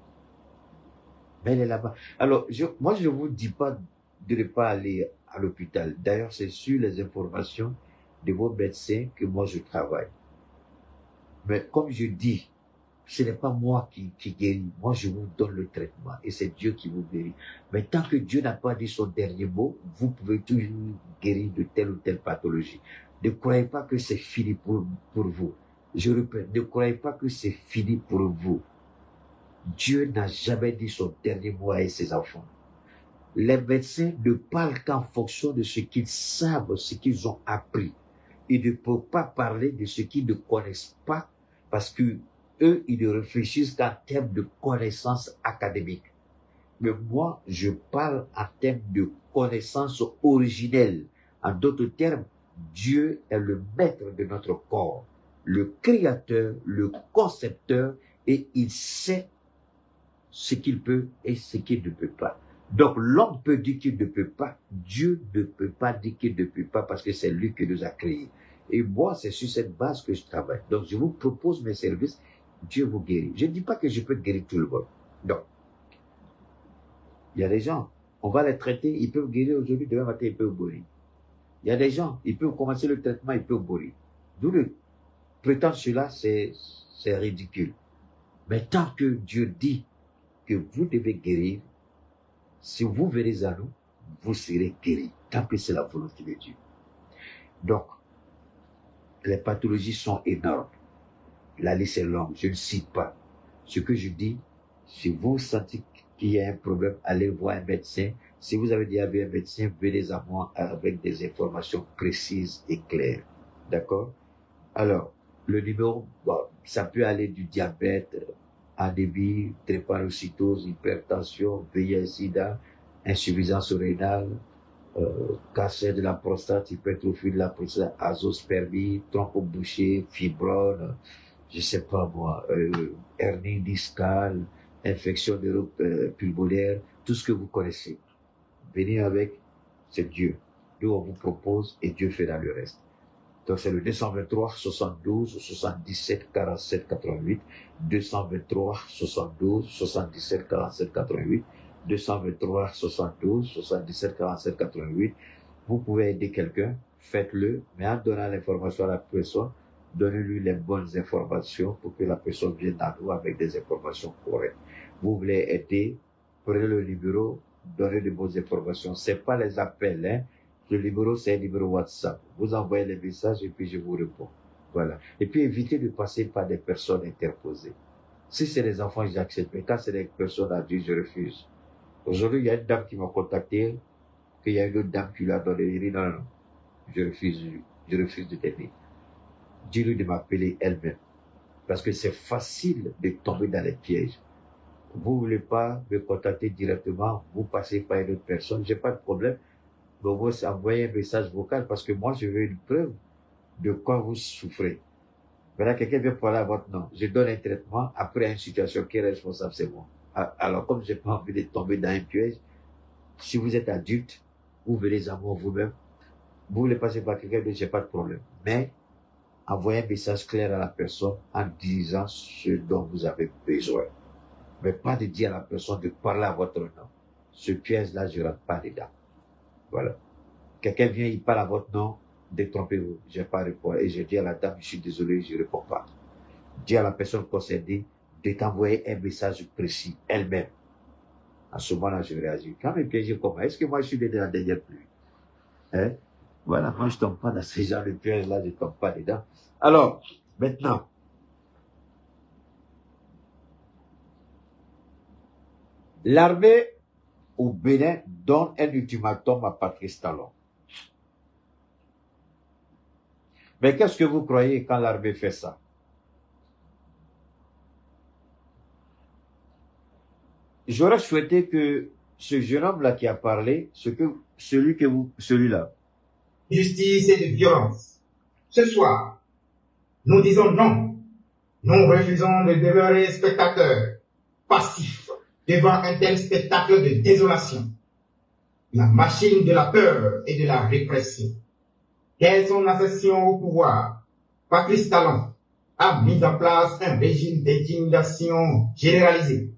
[SPEAKER 1] Mais elle est là-bas. Alors, moi, je ne vous dis pas de ne pas aller à l'hôpital. D'ailleurs, c'est sur les informations de vos médecins que moi, je travaille. Mais comme je dis, ce n'est pas moi qui guéris. Moi, je vous donne le traitement et c'est Dieu qui vous guérit. Mais tant que Dieu n'a pas dit son dernier mot, vous pouvez toujours guérir de telle ou telle pathologie. Ne croyez pas que c'est fini pour vous. Je répète, ne croyez pas que c'est fini pour vous. Dieu n'a jamais dit son dernier mot à ses enfants. Les médecins ne parlent qu'en fonction de ce qu'ils savent, ce qu'ils ont appris. Ils ne peuvent pas parler de ce qu'ils ne connaissent pas parce que eux, ils ne réfléchissent qu'en termes de connaissances académiques. Mais moi, je parle en termes de connaissances originelles. En d'autres termes, Dieu est le maître de notre corps, le créateur, le concepteur, et il sait ce qu'il peut et ce qu'il ne peut pas. Donc l'homme peut dire qu'il ne peut pas, Dieu ne peut pas dire qu'il ne peut pas parce que c'est lui qui nous a créés. Et moi, c'est sur cette base que je travaille. Donc je vous propose mes services, Dieu vous guérit. Je ne dis pas que je peux guérir tout le monde. Non. Il y a des gens, on va les traiter, ils peuvent guérir aujourd'hui, demain matin, ils peuvent mourir. Il y a des gens, ils peuvent commencer le traitement, ils peuvent mourir. D'où le prétendre cela, c'est ridicule. Mais tant que Dieu dit que vous devez guérir, si vous venez à nous, vous serez guéris, tant que c'est la volonté de Dieu. Donc, les pathologies sont énormes. La liste est longue, je ne cite pas. Ce que je dis, si vous sentez qu'il y a un problème, allez voir un médecin. Si vous avez déjà vu un médecin, venez à moi avec des informations précises et claires. D'accord? Alors, le numéro, bon, ça peut aller du diabète, anémie, drépanocytose, hypertension, VIH, sida, insuffisance rénale, cancer de la prostate, hypertrophie de la prostate, azoospermie, tronc bouché, fibrome, je sais pas moi, hernie discale, infection pulmonaire, tout ce que vous connaissez. Venez avec, c'est Dieu. Nous, on vous propose et Dieu fera le reste. Donc, c'est le 223 72 77 47 88, 223 72 77 47 88, 223 72 77 47 88. Vous pouvez aider quelqu'un, faites-le, mais en donnant l'information à la personne, donnez-lui les bonnes informations pour que la personne vienne à nous avec des informations correctes. Vous voulez aider, prenez le numéro, donnez de bonnes informations. C'est pas les appels, hein. Le numéro, c'est un numéro WhatsApp. Vous envoyez les messages et puis je vous réponds. Voilà. Et puis évitez de passer par des personnes interposées. Si c'est des enfants, j'accepte. Mais quand c'est des personnes adultes, je refuse. Aujourd'hui, il y a une dame qui m'a contacté, qu'il y a une autre dame qui lui a donné. Il dit non, je refuse de t'aider. Dis-lui de m'appeler elle-même. Parce que c'est facile de tomber dans les pièges. Vous voulez pas me contacter directement, vous passez par une autre personne, j'ai pas de problème. Mais vous envoyez un message vocal parce que moi, je veux une preuve de quoi vous souffrez. Maintenant, quelqu'un vient parler à votre nom. Je donne un traitement. Après une situation qui est responsable, c'est moi. Alors, comme j'ai pas envie de tomber dans un piège, si vous êtes adulte, vous venez à moi vous-même. Vous voulez passer par quelqu'un d'autre, j'ai pas de problème. Mais, envoyez un message clair à la personne en disant ce dont vous avez besoin. Mais pas de dire à la personne de parler à votre nom. Ce piège-là, je ne rentre pas dedans. Voilà. Quelqu'un vient, il parle à votre nom, détrompez-vous. Je n'ai pas répondu. Et je dis à la dame, je suis désolé, je ne réponds pas. Dis à la personne concernée de t'envoyer un message précis, elle-même. À ce moment-là, je réagis. Quand même piégé comme est-ce que moi, je suis né dans la dernière pluie? Hein? Voilà, moi, je ne tombe pas dans ces genres de pièges-là, je ne tombe pas dedans. Alors, maintenant, l'armée au Bénin donne un ultimatum à Patrice Talon. Mais qu'est-ce que vous croyez quand l'armée fait ça? J'aurais souhaité que ce jeune homme-là qui a parlé, celui-là,
[SPEAKER 6] justice et de violence. Ce soir, nous disons non. Nous refusons de demeurer spectateurs passifs devant un tel spectacle de désolation. La machine de la peur et de la répression. Dès son accession au pouvoir, Patrice Talon a mis en place un régime d'intimidation généralisé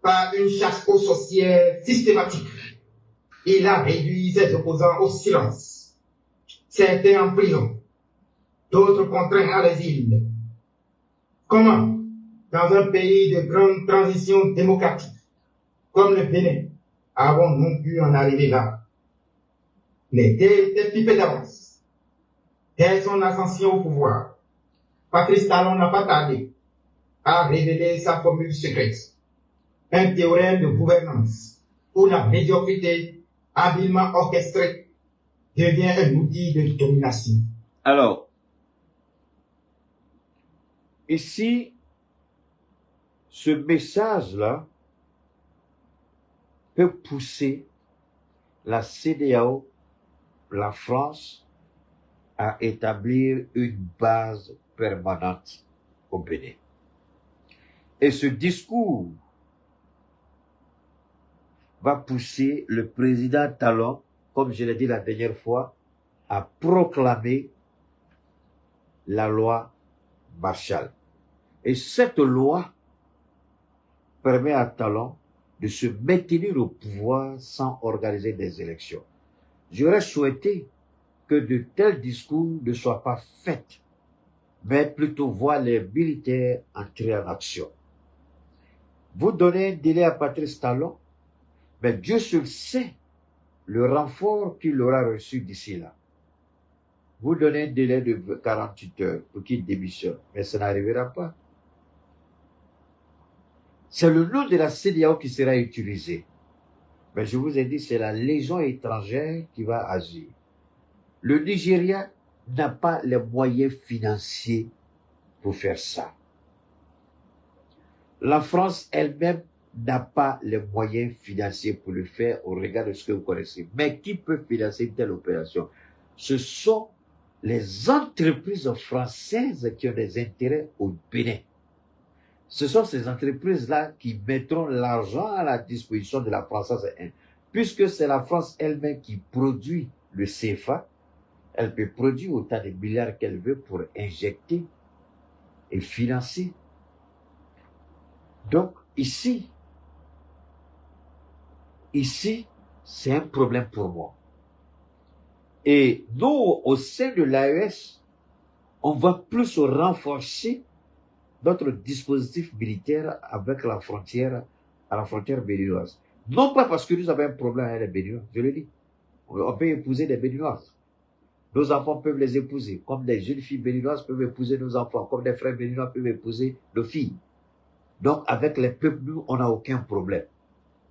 [SPEAKER 6] par une chasse aux sorcières systématique. Il a réduit ses opposants au silence. Certains en prison, d'autres contraints à l'exil. Comment, dans un pays de grande transition démocratique, comme le Bénin, avons-nous pu en arriver là? Les dés étaient pipés d'avance. Dès son ascension au pouvoir, Patrice Talon n'a pas tardé à révéler sa formule secrète, un théorème de gouvernance où la médiocrité habilement orchestrée devient un outil de domination.
[SPEAKER 1] Alors, ici, ce message-là peut pousser la CEDEAO, la France, à établir une base permanente au Bénin. Et ce discours va pousser le président Talon, comme je l'ai dit la dernière fois, à proclamer la loi Marshall. Et cette loi permet à Talon de se maintenir au pouvoir sans organiser des élections. J'aurais souhaité que de tels discours ne soient pas faits, mais plutôt voir les militaires entrer en action. Vous donnez un délai à Patrice Talon, mais Dieu seul sait le renfort qu'il aura reçu d'ici là. Vous donnez un délai de 48 heures pour qu'il démissionne, mais ça n'arrivera pas. C'est le nom de la CEDEAO qui sera utilisé. Mais je vous ai dit, c'est la Légion étrangère qui va agir. Le Nigeria n'a pas les moyens financiers pour faire ça. La France elle-même n'a pas les moyens financiers pour le faire au regard de ce que vous connaissez. Mais qui peut financer une telle opération? Ce sont les entreprises françaises qui ont des intérêts au Bénin. Ce sont ces entreprises-là qui mettront l'argent à la disposition de la France. Puisque c'est la France elle-même qui produit le CFA, elle peut produire autant de milliards qu'elle veut pour injecter et financer. Donc, ici, c'est un problème pour moi. Et nous, au sein de l'AES, on va plus renforcer notre dispositif militaire avec la frontière, à la frontière béninoise. Non pas parce que nous avons un problème avec les Béninois, je le dis. On peut épouser des Béninoises. Nos enfants peuvent les épouser, comme des jeunes filles béninoises peuvent épouser nos enfants, comme des frères béninois peuvent épouser nos filles. Donc, avec les peuples, nous, on n'a aucun problème.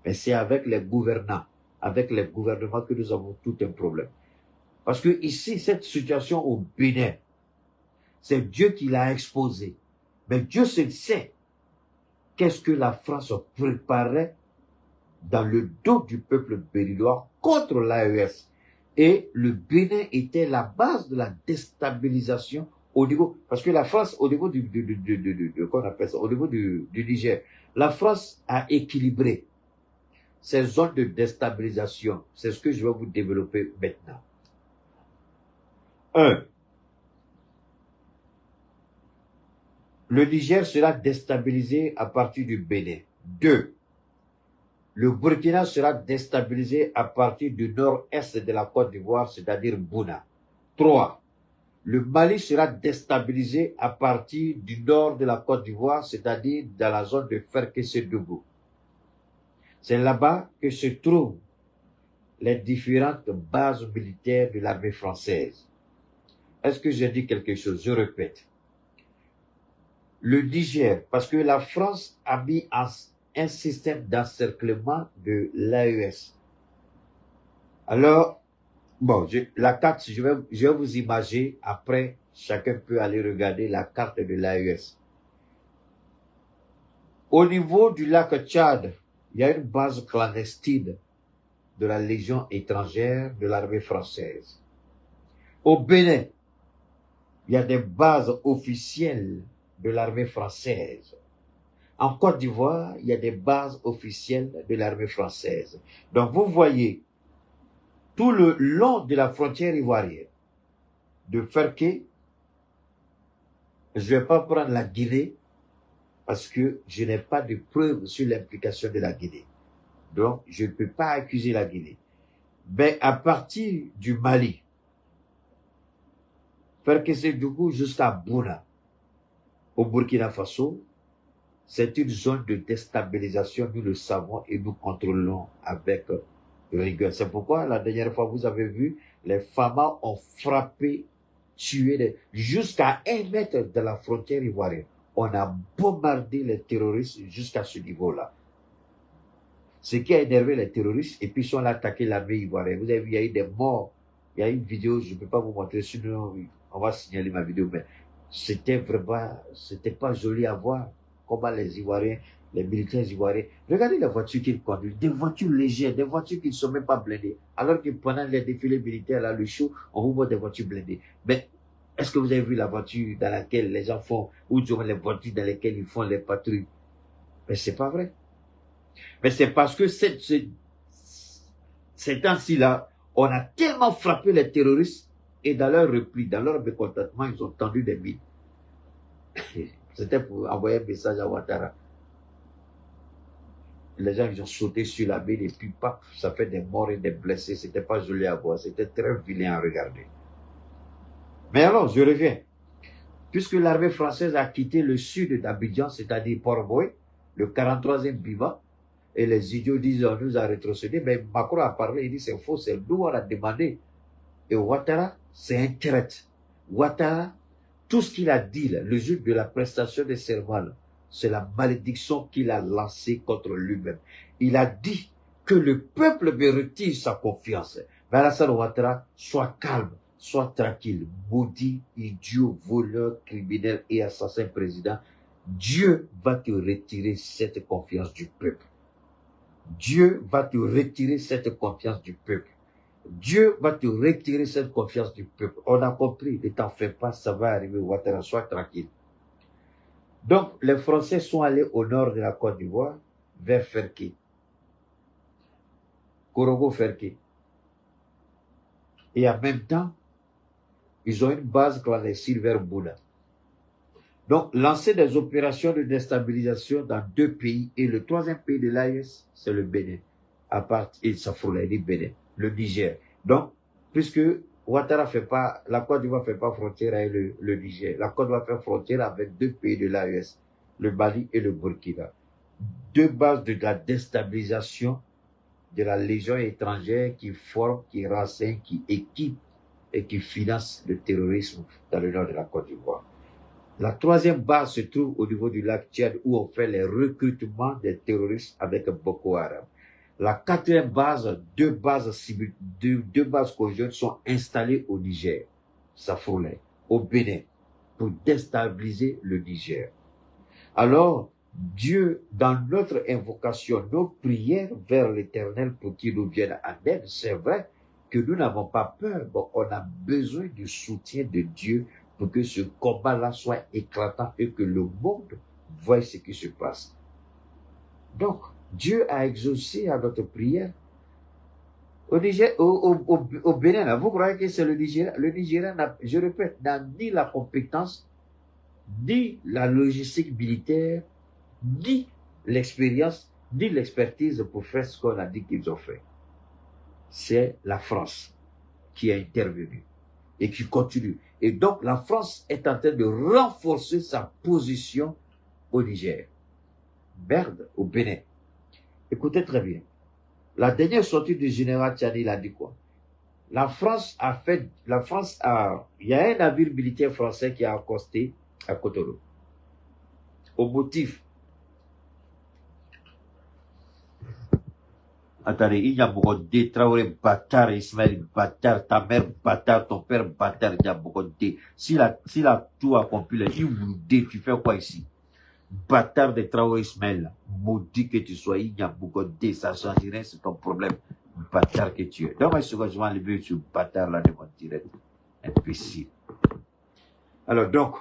[SPEAKER 1] Mais c'est avec les gouvernants, avec les gouvernements que nous avons tout un problème. Parce que ici, cette situation au Bénin, c'est Dieu qui l'a exposée. Mais Dieu seul sait qu'est-ce que la France préparait dans le dos du peuple béninois contre l'AES. Et le Bénin était la base de la déstabilisation au niveau, parce que la France, au niveau qu'on appelle ça, au niveau du Niger, la France a équilibré ces zones de déstabilisation. C'est ce que je vais vous développer maintenant. 1. Le Niger sera déstabilisé à partir du Bénin. 2. Le Burkina sera déstabilisé à partir du nord-est de la Côte d'Ivoire, c'est-à-dire Bouna. 3. Le Mali sera déstabilisé à partir du nord de la Côte d'Ivoire, c'est-à-dire dans la zone de Ferkessédougou. C'est là-bas que se trouvent les différentes bases militaires de l'armée française. Est-ce que j'ai dit quelque chose? Je répète. Le Niger, parce que la France a mis un système d'encerclement de l'AES. Alors, bon, la carte, je vais vous imager, après, chacun peut aller regarder la carte de l'AES. Au niveau du lac Tchad, il y a une base clandestine de la Légion étrangère de l'armée française. Au Bénin, il y a des bases officielles de l'armée française. En Côte d'Ivoire, il y a des bases officielles de l'armée française. Donc vous voyez, tout le long de la frontière ivoirienne, de Ferké, je ne vais pas prendre la Guinée, parce que je n'ai pas de preuves sur l'implication de la Guinée. Donc, je ne peux pas accuser la Guinée. Mais à partir du Mali, Ferké-Sédougou jusqu'à Bouna, au Burkina Faso, c'est une zone de déstabilisation, nous le savons et nous contrôlons avec rigueur. C'est pourquoi la dernière fois, vous avez vu, les Famas ont frappé, tué, jusqu'à 1 mètre de la frontière ivoirienne. On a bombardé les terroristes jusqu'à ce niveau-là. Ce qui a énervé les terroristes, et puis ils sont allés attaquer l'armée ivoirienne. Vous avez vu, il y a eu des morts. Il y a une vidéo, je ne peux pas vous montrer, sinon on va signaler ma vidéo, mais c'était vraiment, c'était pas joli à voir. Comment les Ivoiriens, les militaires ivoiriens, regardez les voitures qu'ils conduisent, des voitures légères, des voitures qui ne sont même pas blindées. Alors que pendant les défilés militaires, là, le show, on vous montre des voitures blindées. Mais est-ce que vous avez vu la voiture dans laquelle les gens font, ou du moins les voitures dans lesquelles ils font les patrouilles? Mais c'est pas vrai. Mais c'est parce que ces temps-ci-là, on a tellement frappé les terroristes et dans leur repli, dans leur mécontentement, ils ont tendu des mines. C'était pour envoyer un message à Ouattara. Les gens, ils ont sauté sur la mine et puis, paf, ça fait des morts et des blessés. C'était pas joli à voir. C'était très vilain à regarder. Mais alors, je reviens. Puisque l'armée française a quitté le sud d'Abidjan, c'est-à-dire Port-Boué, le 43e Biva, et les idiots disent, on nous a rétrocédé, mais Macron a parlé, il dit, c'est faux, c'est nous, on a demandé. Et Ouattara, c'est un traître. Ouattara, tout ce qu'il a dit, là, le jour de la prestation des serments, c'est la malédiction qu'il a lancée contre lui-même. Il a dit que le peuple me retire sa confiance. Mais Alassane Ouattara, sois calme, sois tranquille, maudit, idiot, voleur, criminel et assassin président. Dieu va te retirer cette confiance du peuple. Dieu va te retirer cette confiance du peuple. Dieu va te retirer cette confiance du peuple. On a compris, ne t'en fais pas, ça va arriver, Ouattara, sois tranquille. Donc, les Français sont allés au nord de la Côte d'Ivoire, vers Ferké. Korogo-Ferké. Et en même temps, ils ont une base clandestine vers Bouna. Donc, lancer des opérations de déstabilisation dans 2 pays, et le 3e pays de l'AES, c'est le Bénin. À part, il s'affroulait, dit Bénin, le Niger. Donc, puisque Ouattara fait pas, la Côte d'Ivoire fait pas frontière avec le Niger. La Côte d'Ivoire fait frontière avec 2 pays de l'AES, le Mali et le Burkina. 2 bases de la déstabilisation de la légion étrangère qui forment, qui renseignent, qui équipent et qui financent le terrorisme dans le nord de la Côte d'Ivoire. La 3e base se trouve au niveau du lac Tchad où on fait les recrutements des terroristes avec Boko Haram. La 4e base, 2 bases conjointes sont installées au Niger, Safroulay, au Bénin, pour déstabiliser le Niger. Alors, Dieu, dans notre invocation, nos prières vers l'Éternel pour qu'il nous vienne en aide, c'est vrai que nous n'avons pas peur, mais on a besoin du soutien de Dieu pour que ce combat-là soit éclatant et que le monde voie ce qui se passe. Donc, Dieu a exaucé à notre prière. Au Niger, au Bénin, là, vous croyez que c'est le Nigeria? Le Nigeria, je répète, n'a ni la compétence, ni la logistique militaire, ni l'expérience, ni l'expertise pour faire ce qu'on a dit qu'ils ont fait. C'est la France qui a intervenu et qui continue. Et donc, la France est en train de renforcer sa position au Niger. Merde, au Bénin. Écoutez très bien. La dernière sortie du général Tchani, il a dit quoi? Il y a un navire militaire français qui a accosté à Cotonou. Au motif. Attendez, il y a beaucoup de Traoré, bâtard, Ismaël, bâtard, ta mère, bâtard, ton père, bâtard, il y a beaucoup de. S'il a tout accompli, il vous dit, tu fais quoi ici? Bâtard de Traoré, Ismaël, maudit que tu sois, il y a beaucoup de, ça change rien, c'est ton problème. Bâtard que tu es. Dans ma seconde, je vais enlever ce bâtard là de mon direct. Imbécile. Alors donc,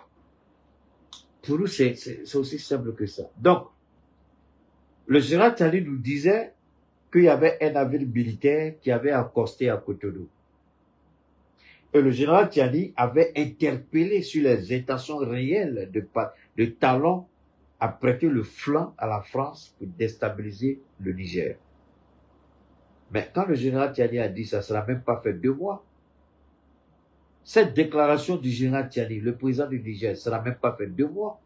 [SPEAKER 1] pour nous, c'est aussi simple que ça. Donc, le général Tchani nous disait qu'il y avait un navire militaire qui avait accosté à Cotonou. Et le général Tchani avait interpellé sur les intentions réelles de Talon à prêter le flanc à la France pour déstabiliser le Niger. Mais quand le général Tchani a dit ça, ça n'a même pas fait 2 mois. Cette déclaration du général Tchani, le président du Niger, ça n'a même pas fait 2 mois.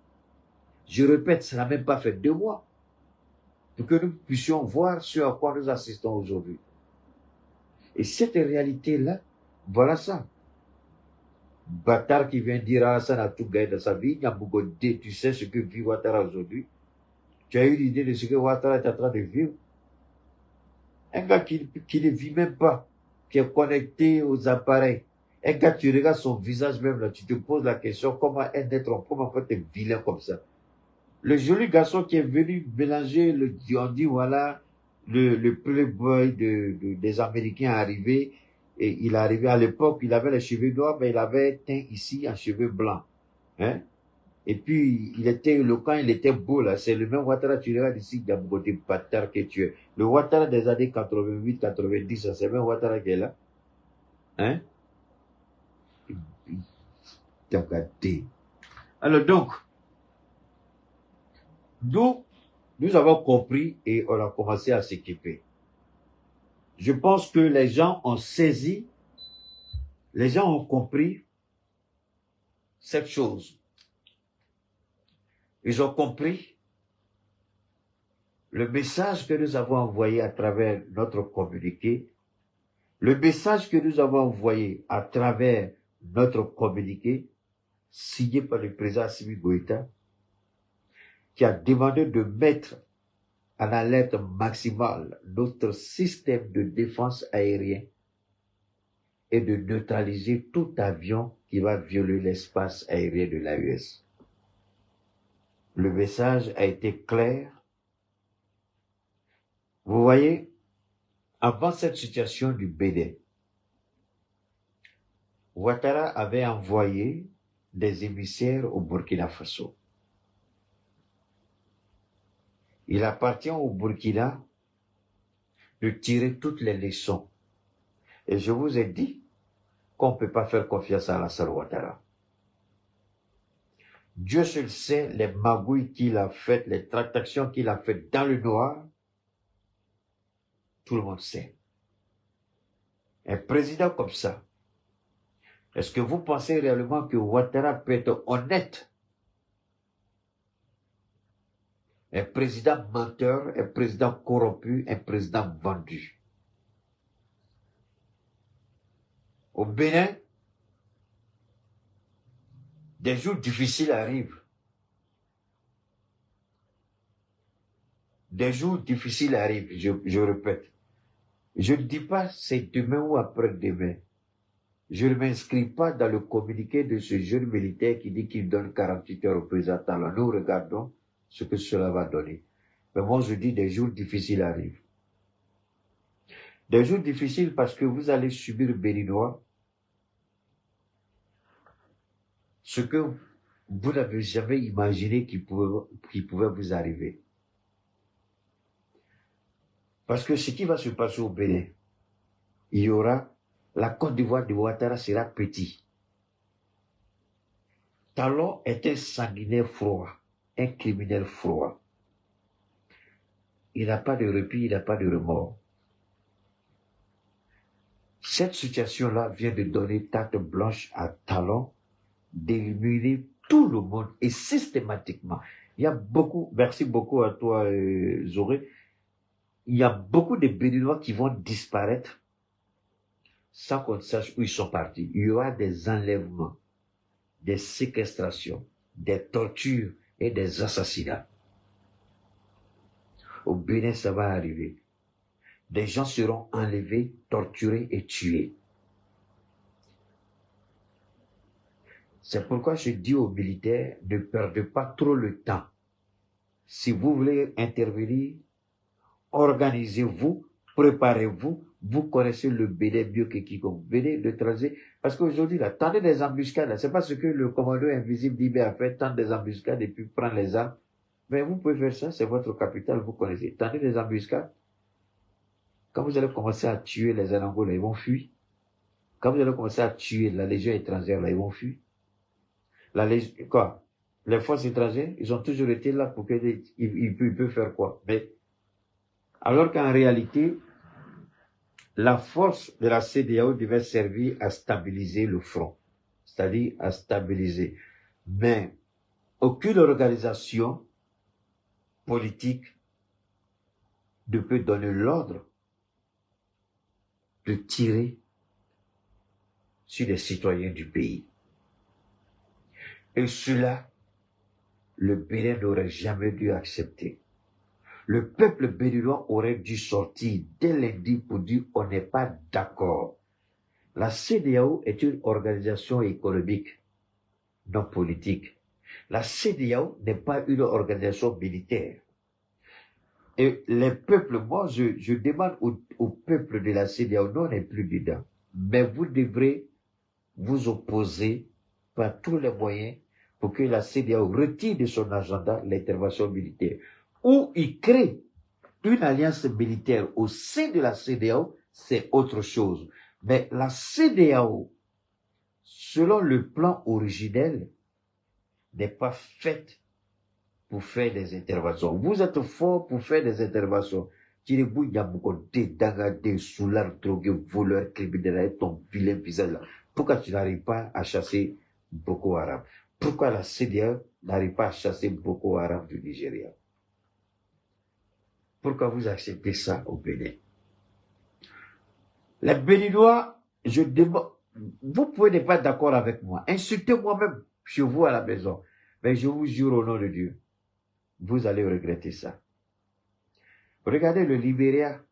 [SPEAKER 1] Je répète, ça n'a même pas fait 2 mois. Pour que nous puissions voir ce à quoi nous assistons aujourd'hui. Et cette réalité-là, voilà ça. Bâtard qui vient dire à Hassan a tout gagné dans sa vie, Nyambougodé, tu sais ce que vit Ouattara aujourd'hui. Tu as eu l'idée de ce que Ouattara est en train de vivre. Un gars qui ne vit même pas, qui est connecté aux appareils. Un gars, tu regardes son visage même là, tu te poses la question, comment un être homme, comment peut être vilain comme ça. Le joli garçon qui est venu mélanger, on dit voilà, le playboy des Américains est arrivé, et il est arrivé à l'époque, il avait les cheveux noirs, mais il avait teint ici en cheveux blancs. Hein? Et puis, il était éloquent, il était beau, là. C'est le même Ouattara, tu regardes ici, il y a beaucoup de bâtards que tu es. Le Ouattara des années 88, 90, c'est le même Ouattara qui est là. Hein? T'as gâté. Alors donc, nous avons compris et on a commencé à s'équiper. Je pense que les gens ont saisi, les gens ont compris cette chose. Ils ont compris le message que nous avons envoyé à travers notre communiqué, le message que nous avons envoyé à travers notre communiqué, signé par le président Assimi Goïta, qui a demandé de mettre en alerte maximale notre système de défense aérien et de neutraliser tout avion qui va violer l'espace aérien de l'AES. Le message a été clair. Vous voyez, avant cette situation du Bénin, Ouattara avait envoyé des émissaires au Burkina Faso. Il appartient au Burkina de tirer toutes les leçons. Et je vous ai dit qu'on ne peut pas faire confiance à Alassane Ouattara. Dieu seul sait les magouilles qu'il a faites, les tractations qu'il a faites dans le noir. Tout le monde sait. Un président comme ça, est-ce que vous pensez réellement que Ouattara peut être honnête? Un président menteur, un président corrompu, un président vendu. Au Bénin, des jours difficiles arrivent. Des jours difficiles arrivent, je répète. Je ne dis pas c'est demain ou après-demain. Je ne m'inscris pas dans le communiqué de ce jeune militaire qui dit qu'il donne 48 heures au président Talon. Nous regardons ce que cela va donner. Mais moi, je dis des jours difficiles arrivent. Des jours difficiles parce que vous allez subir béninois ce que vous n'avez jamais imaginé qui pouvait vous arriver. Parce que ce qui va se passer au Bénin, il y aura, la Côte d'Ivoire de Ouattara sera petit. Talon est un sanguinaire froid, un criminel froid. Il n'a pas de répit, il n'a pas de remords. Cette situation-là vient de donner carte blanche à Talon d'éliminer tout le monde et systématiquement. Il y a beaucoup, merci beaucoup à toi Zoré, il y a beaucoup de Béninois qui vont disparaître sans qu'on sache où ils sont partis. Il y aura des enlèvements, des séquestrations, des tortures et des assassinats. Au Bénin, ça va arriver. Des gens seront enlevés, torturés et tués. C'est pourquoi je dis aux militaires, ne perdez pas trop le temps. Si vous voulez intervenir, organisez-vous, préparez-vous, Vous connaissez le Bénin mieux que quiconque. Venez le trajet. Parce qu'aujourd'hui, là, tendez des embuscades. C'est pas ce que le commando invisible d'Ibé a fait, tendre des embuscades et puis prendre les armes. Mais vous pouvez faire ça, c'est votre capital, vous connaissez. Tendez des embuscades. Quand vous allez commencer à tuer les Anangos, là, ils vont fuir. Quand vous allez commencer à tuer la Légion étrangère, là, ils vont fuir. La Légion, quoi? Les forces étrangères, ils ont toujours été là pour ils peuvent faire quoi? Mais, alors qu'en réalité, la force de la CEDEAO devait servir à stabiliser le front, c'est-à-dire à stabiliser. Mais aucune organisation politique ne peut donner l'ordre de tirer sur les citoyens du pays. Et cela, le Bénin n'aurait jamais dû accepter. Le peuple béninois aurait dû sortir dès lundi pour dire on n'est pas d'accord. La CEDEAO est une organisation économique, non politique. La CEDEAO n'est pas une organisation militaire. Et les peuples, moi je demande au peuple de la CEDEAO, nous on n'est plus dedans, mais vous devrez vous opposer par tous les moyens pour que la CEDEAO retire de son agenda l'intervention militaire. Ou il crée une alliance militaire au sein de la CEDEAO, c'est autre chose. Mais la CEDEAO, selon le plan originel, n'est pas faite pour faire des interventions. Vous êtes fort pour faire des interventions. Tirez-vous, Dangade, Soulard, drogué, voleur, criminel, avec ton vilain visage là. Pourquoi tu n'arrives pas à chasser Boko Haram? Pourquoi la CEDEAO n'arrive pas à chasser Boko Haram du Nigeria? Pourquoi vous acceptez ça au Bénin? Les Béninois, je demande, vous pouvez ne pas être d'accord avec moi. Insultez-moi même chez vous à la maison. Mais je vous jure au nom de Dieu, vous allez regretter ça. Regardez le Libéria,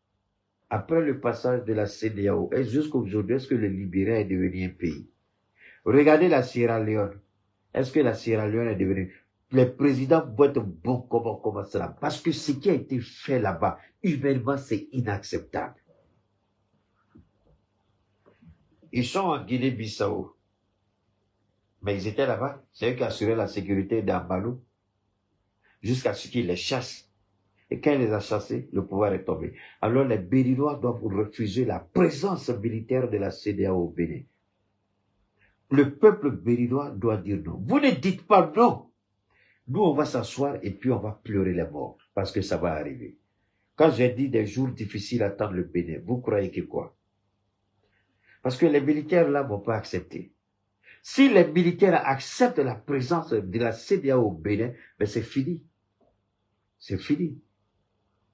[SPEAKER 1] après le passage de la CEDEAO, et jusqu'à aujourd'hui, est-ce que le Libéria est devenu un pays? Regardez la Sierra Leone. Est-ce que la Sierra Leone est devenue... Les présidents vont être bons comment cela? Parce que ce qui a été fait là-bas, humainement, c'est inacceptable. Ils sont en Guinée-Bissau. Mais ils étaient là-bas. C'est eux qui assuraient la sécurité d'Ambalou. Jusqu'à ce qu'ils les chassent. Et quand il les a chassés, le pouvoir est tombé. Alors les Béninois doivent refuser la présence militaire de la CEDEAO au Bénin. Le peuple béninois doit dire non. Vous ne dites pas non. Nous, on va s'asseoir et puis on va pleurer les morts. Parce que ça va arriver. Quand j'ai dit des jours difficiles attendent le Bénin, vous croyez que quoi? Parce que les militaires là vont pas accepter. Si les militaires acceptent la présence de la CEDEAO au Bénin, ben c'est fini. C'est fini.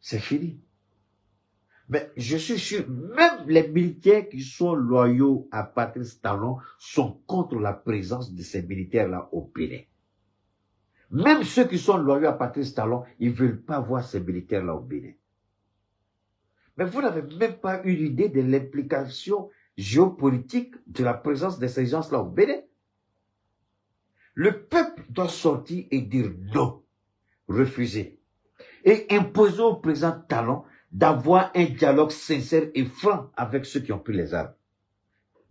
[SPEAKER 1] C'est fini. Mais je suis sûr, même les militaires qui sont loyaux à Patrice Talon sont contre la présence de ces militaires-là au Bénin. Même ceux qui sont loyaux à Patrice Talon, ils ne veulent pas voir ces militaires-là au Bénin. Mais vous n'avez même pas une idée de l'implication géopolitique de la présence de ces gens-là au Bénin. Le peuple doit sortir et dire non, refuser. Et imposer au président Talon d'avoir un dialogue sincère et franc avec ceux qui ont pris les armes.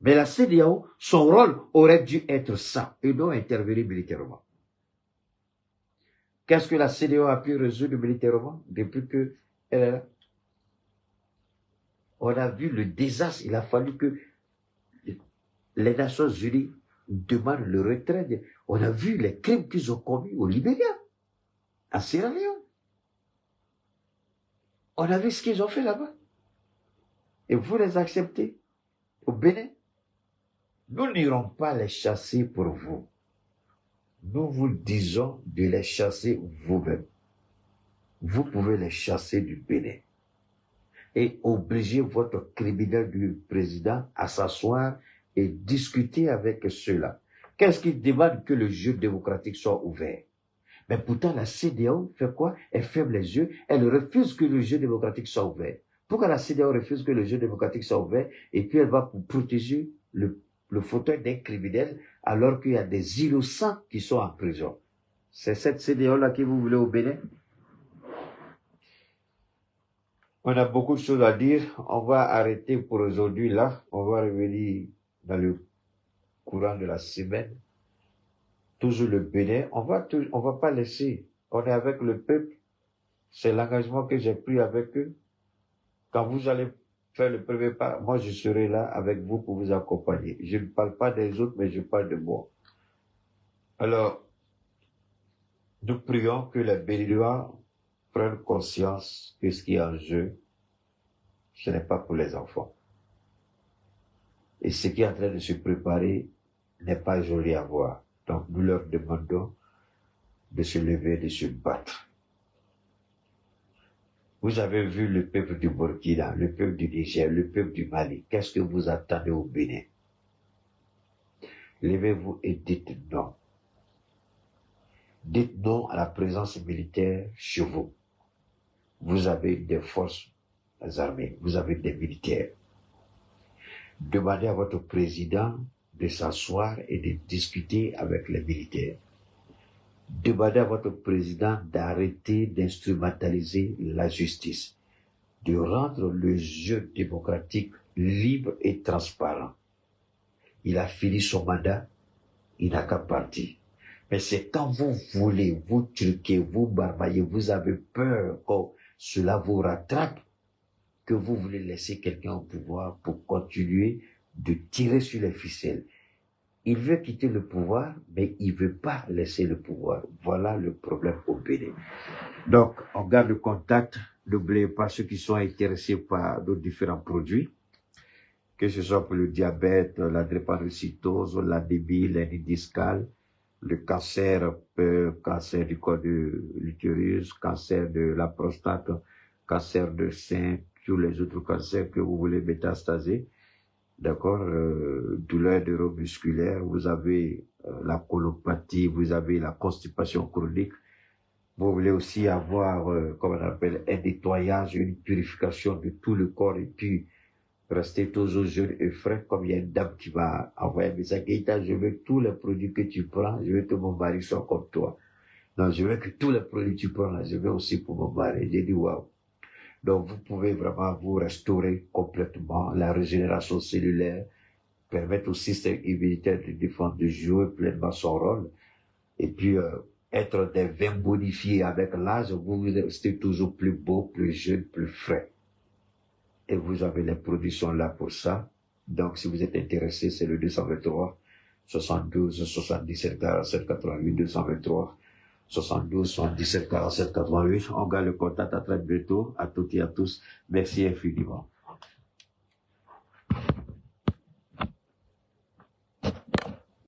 [SPEAKER 1] Mais la CEDEAO, son rôle aurait dû être ça, et non intervenir militairement. Qu'est-ce que la CEDEAO a pu résoudre militairement depuis qu'elle est là? On a vu le désastre, il a fallu que les Nations Unies demandent le retrait. On a vu les crimes qu'ils ont commis au Libéria, à Sierra Leone. On a vu ce qu'ils ont fait là-bas. Et vous les acceptez au Bénin. Nous n'irons pas les chasser pour vous. Nous vous disons de les chasser vous-même. Vous pouvez les chasser du Bénin. Et obliger votre criminel du président à s'asseoir et discuter avec ceux-là. Qu'est-ce qu'ils demandent? Que le jeu démocratique soit ouvert. Mais pourtant, la CEDEAO fait quoi? Elle ferme les yeux, elle refuse que le jeu démocratique soit ouvert. Pourquoi la CEDEAO refuse que le jeu démocratique soit ouvert et puis elle va protéger le fauteuil d'un criminel alors qu'il y a des innocents qui sont en prison? C'est cette CEDEAO-là que vous voulez au Bénin? On a beaucoup de choses à dire. On va arrêter pour aujourd'hui là. On va revenir dans le courant de la semaine. Toujours le Bénin. On va pas laisser. On est avec le peuple. C'est l'engagement que j'ai pris avec eux. Quand vous allez faire le premier pas, moi je serai là avec vous pour vous accompagner. Je ne parle pas des autres, mais je parle de moi. Alors, nous prions que les Béninois prennent conscience que ce qui est en jeu, ce n'est pas pour les enfants. Et ce qui est en train de se préparer n'est pas joli à voir. Donc nous leur demandons de se lever, de se battre. Vous avez vu le peuple du Burkina, le peuple du Niger, le peuple du Mali. Qu'est-ce que vous attendez au Bénin? Levez-vous et dites non. Dites non à la présence militaire chez vous. Vous avez des forces armées, vous avez des militaires. Demandez à votre président de s'asseoir et de discuter avec les militaires. Demandez à votre président d'arrêter d'instrumentaliser la justice, de rendre le jeu démocratique libre et transparent. Il a fini son mandat, il n'a qu'à partir. Mais c'est quand vous voulez, vous truquez, vous barbaillez, vous avez peur que cela vous rattrape, que vous voulez laisser quelqu'un au pouvoir pour continuer de tirer sur les ficelles. Il veut quitter le pouvoir, mais il ne veut pas laisser le pouvoir. Voilà le problème au Bénin. Donc, on garde le contact. N'oubliez pas ceux qui sont intéressés par nos différents produits, que ce soit pour le diabète, la drépanocytose, l'anémie, l'hernie discale, le cancer, cancer du col de l'utérus, cancer de la prostate, cancer de sein, tous les autres cancers que vous voulez métastaser. D'accord, douleur neuromusculaire, vous avez la colopathie, vous avez la constipation chronique. Vous voulez aussi avoir, comme on appelle, un nettoyage, une purification de tout le corps et puis rester toujours jeune et frais, comme il y a une dame qui va envoyer un message. Gaëtan, je veux tous les produits que tu prends, je veux que mon mari soit comme toi. Non, je veux que tous les produits que tu prends là, je veux aussi pour mon mari. J'ai dit waouh. Donc, vous pouvez vraiment vous restaurer complètement la régénération cellulaire, permettre au système immunitaire de défendre, de jouer pleinement son rôle, et puis être des vins bonifiés avec l'âge, vous restez toujours plus beau, plus jeune, plus frais. Et vous avez les produits sont là pour ça. Donc, si vous êtes intéressé, c'est le 223 72 77 47 88 223 72 77 47 88. On garde le contact à très bientôt, à toutes et à tous. Merci infiniment.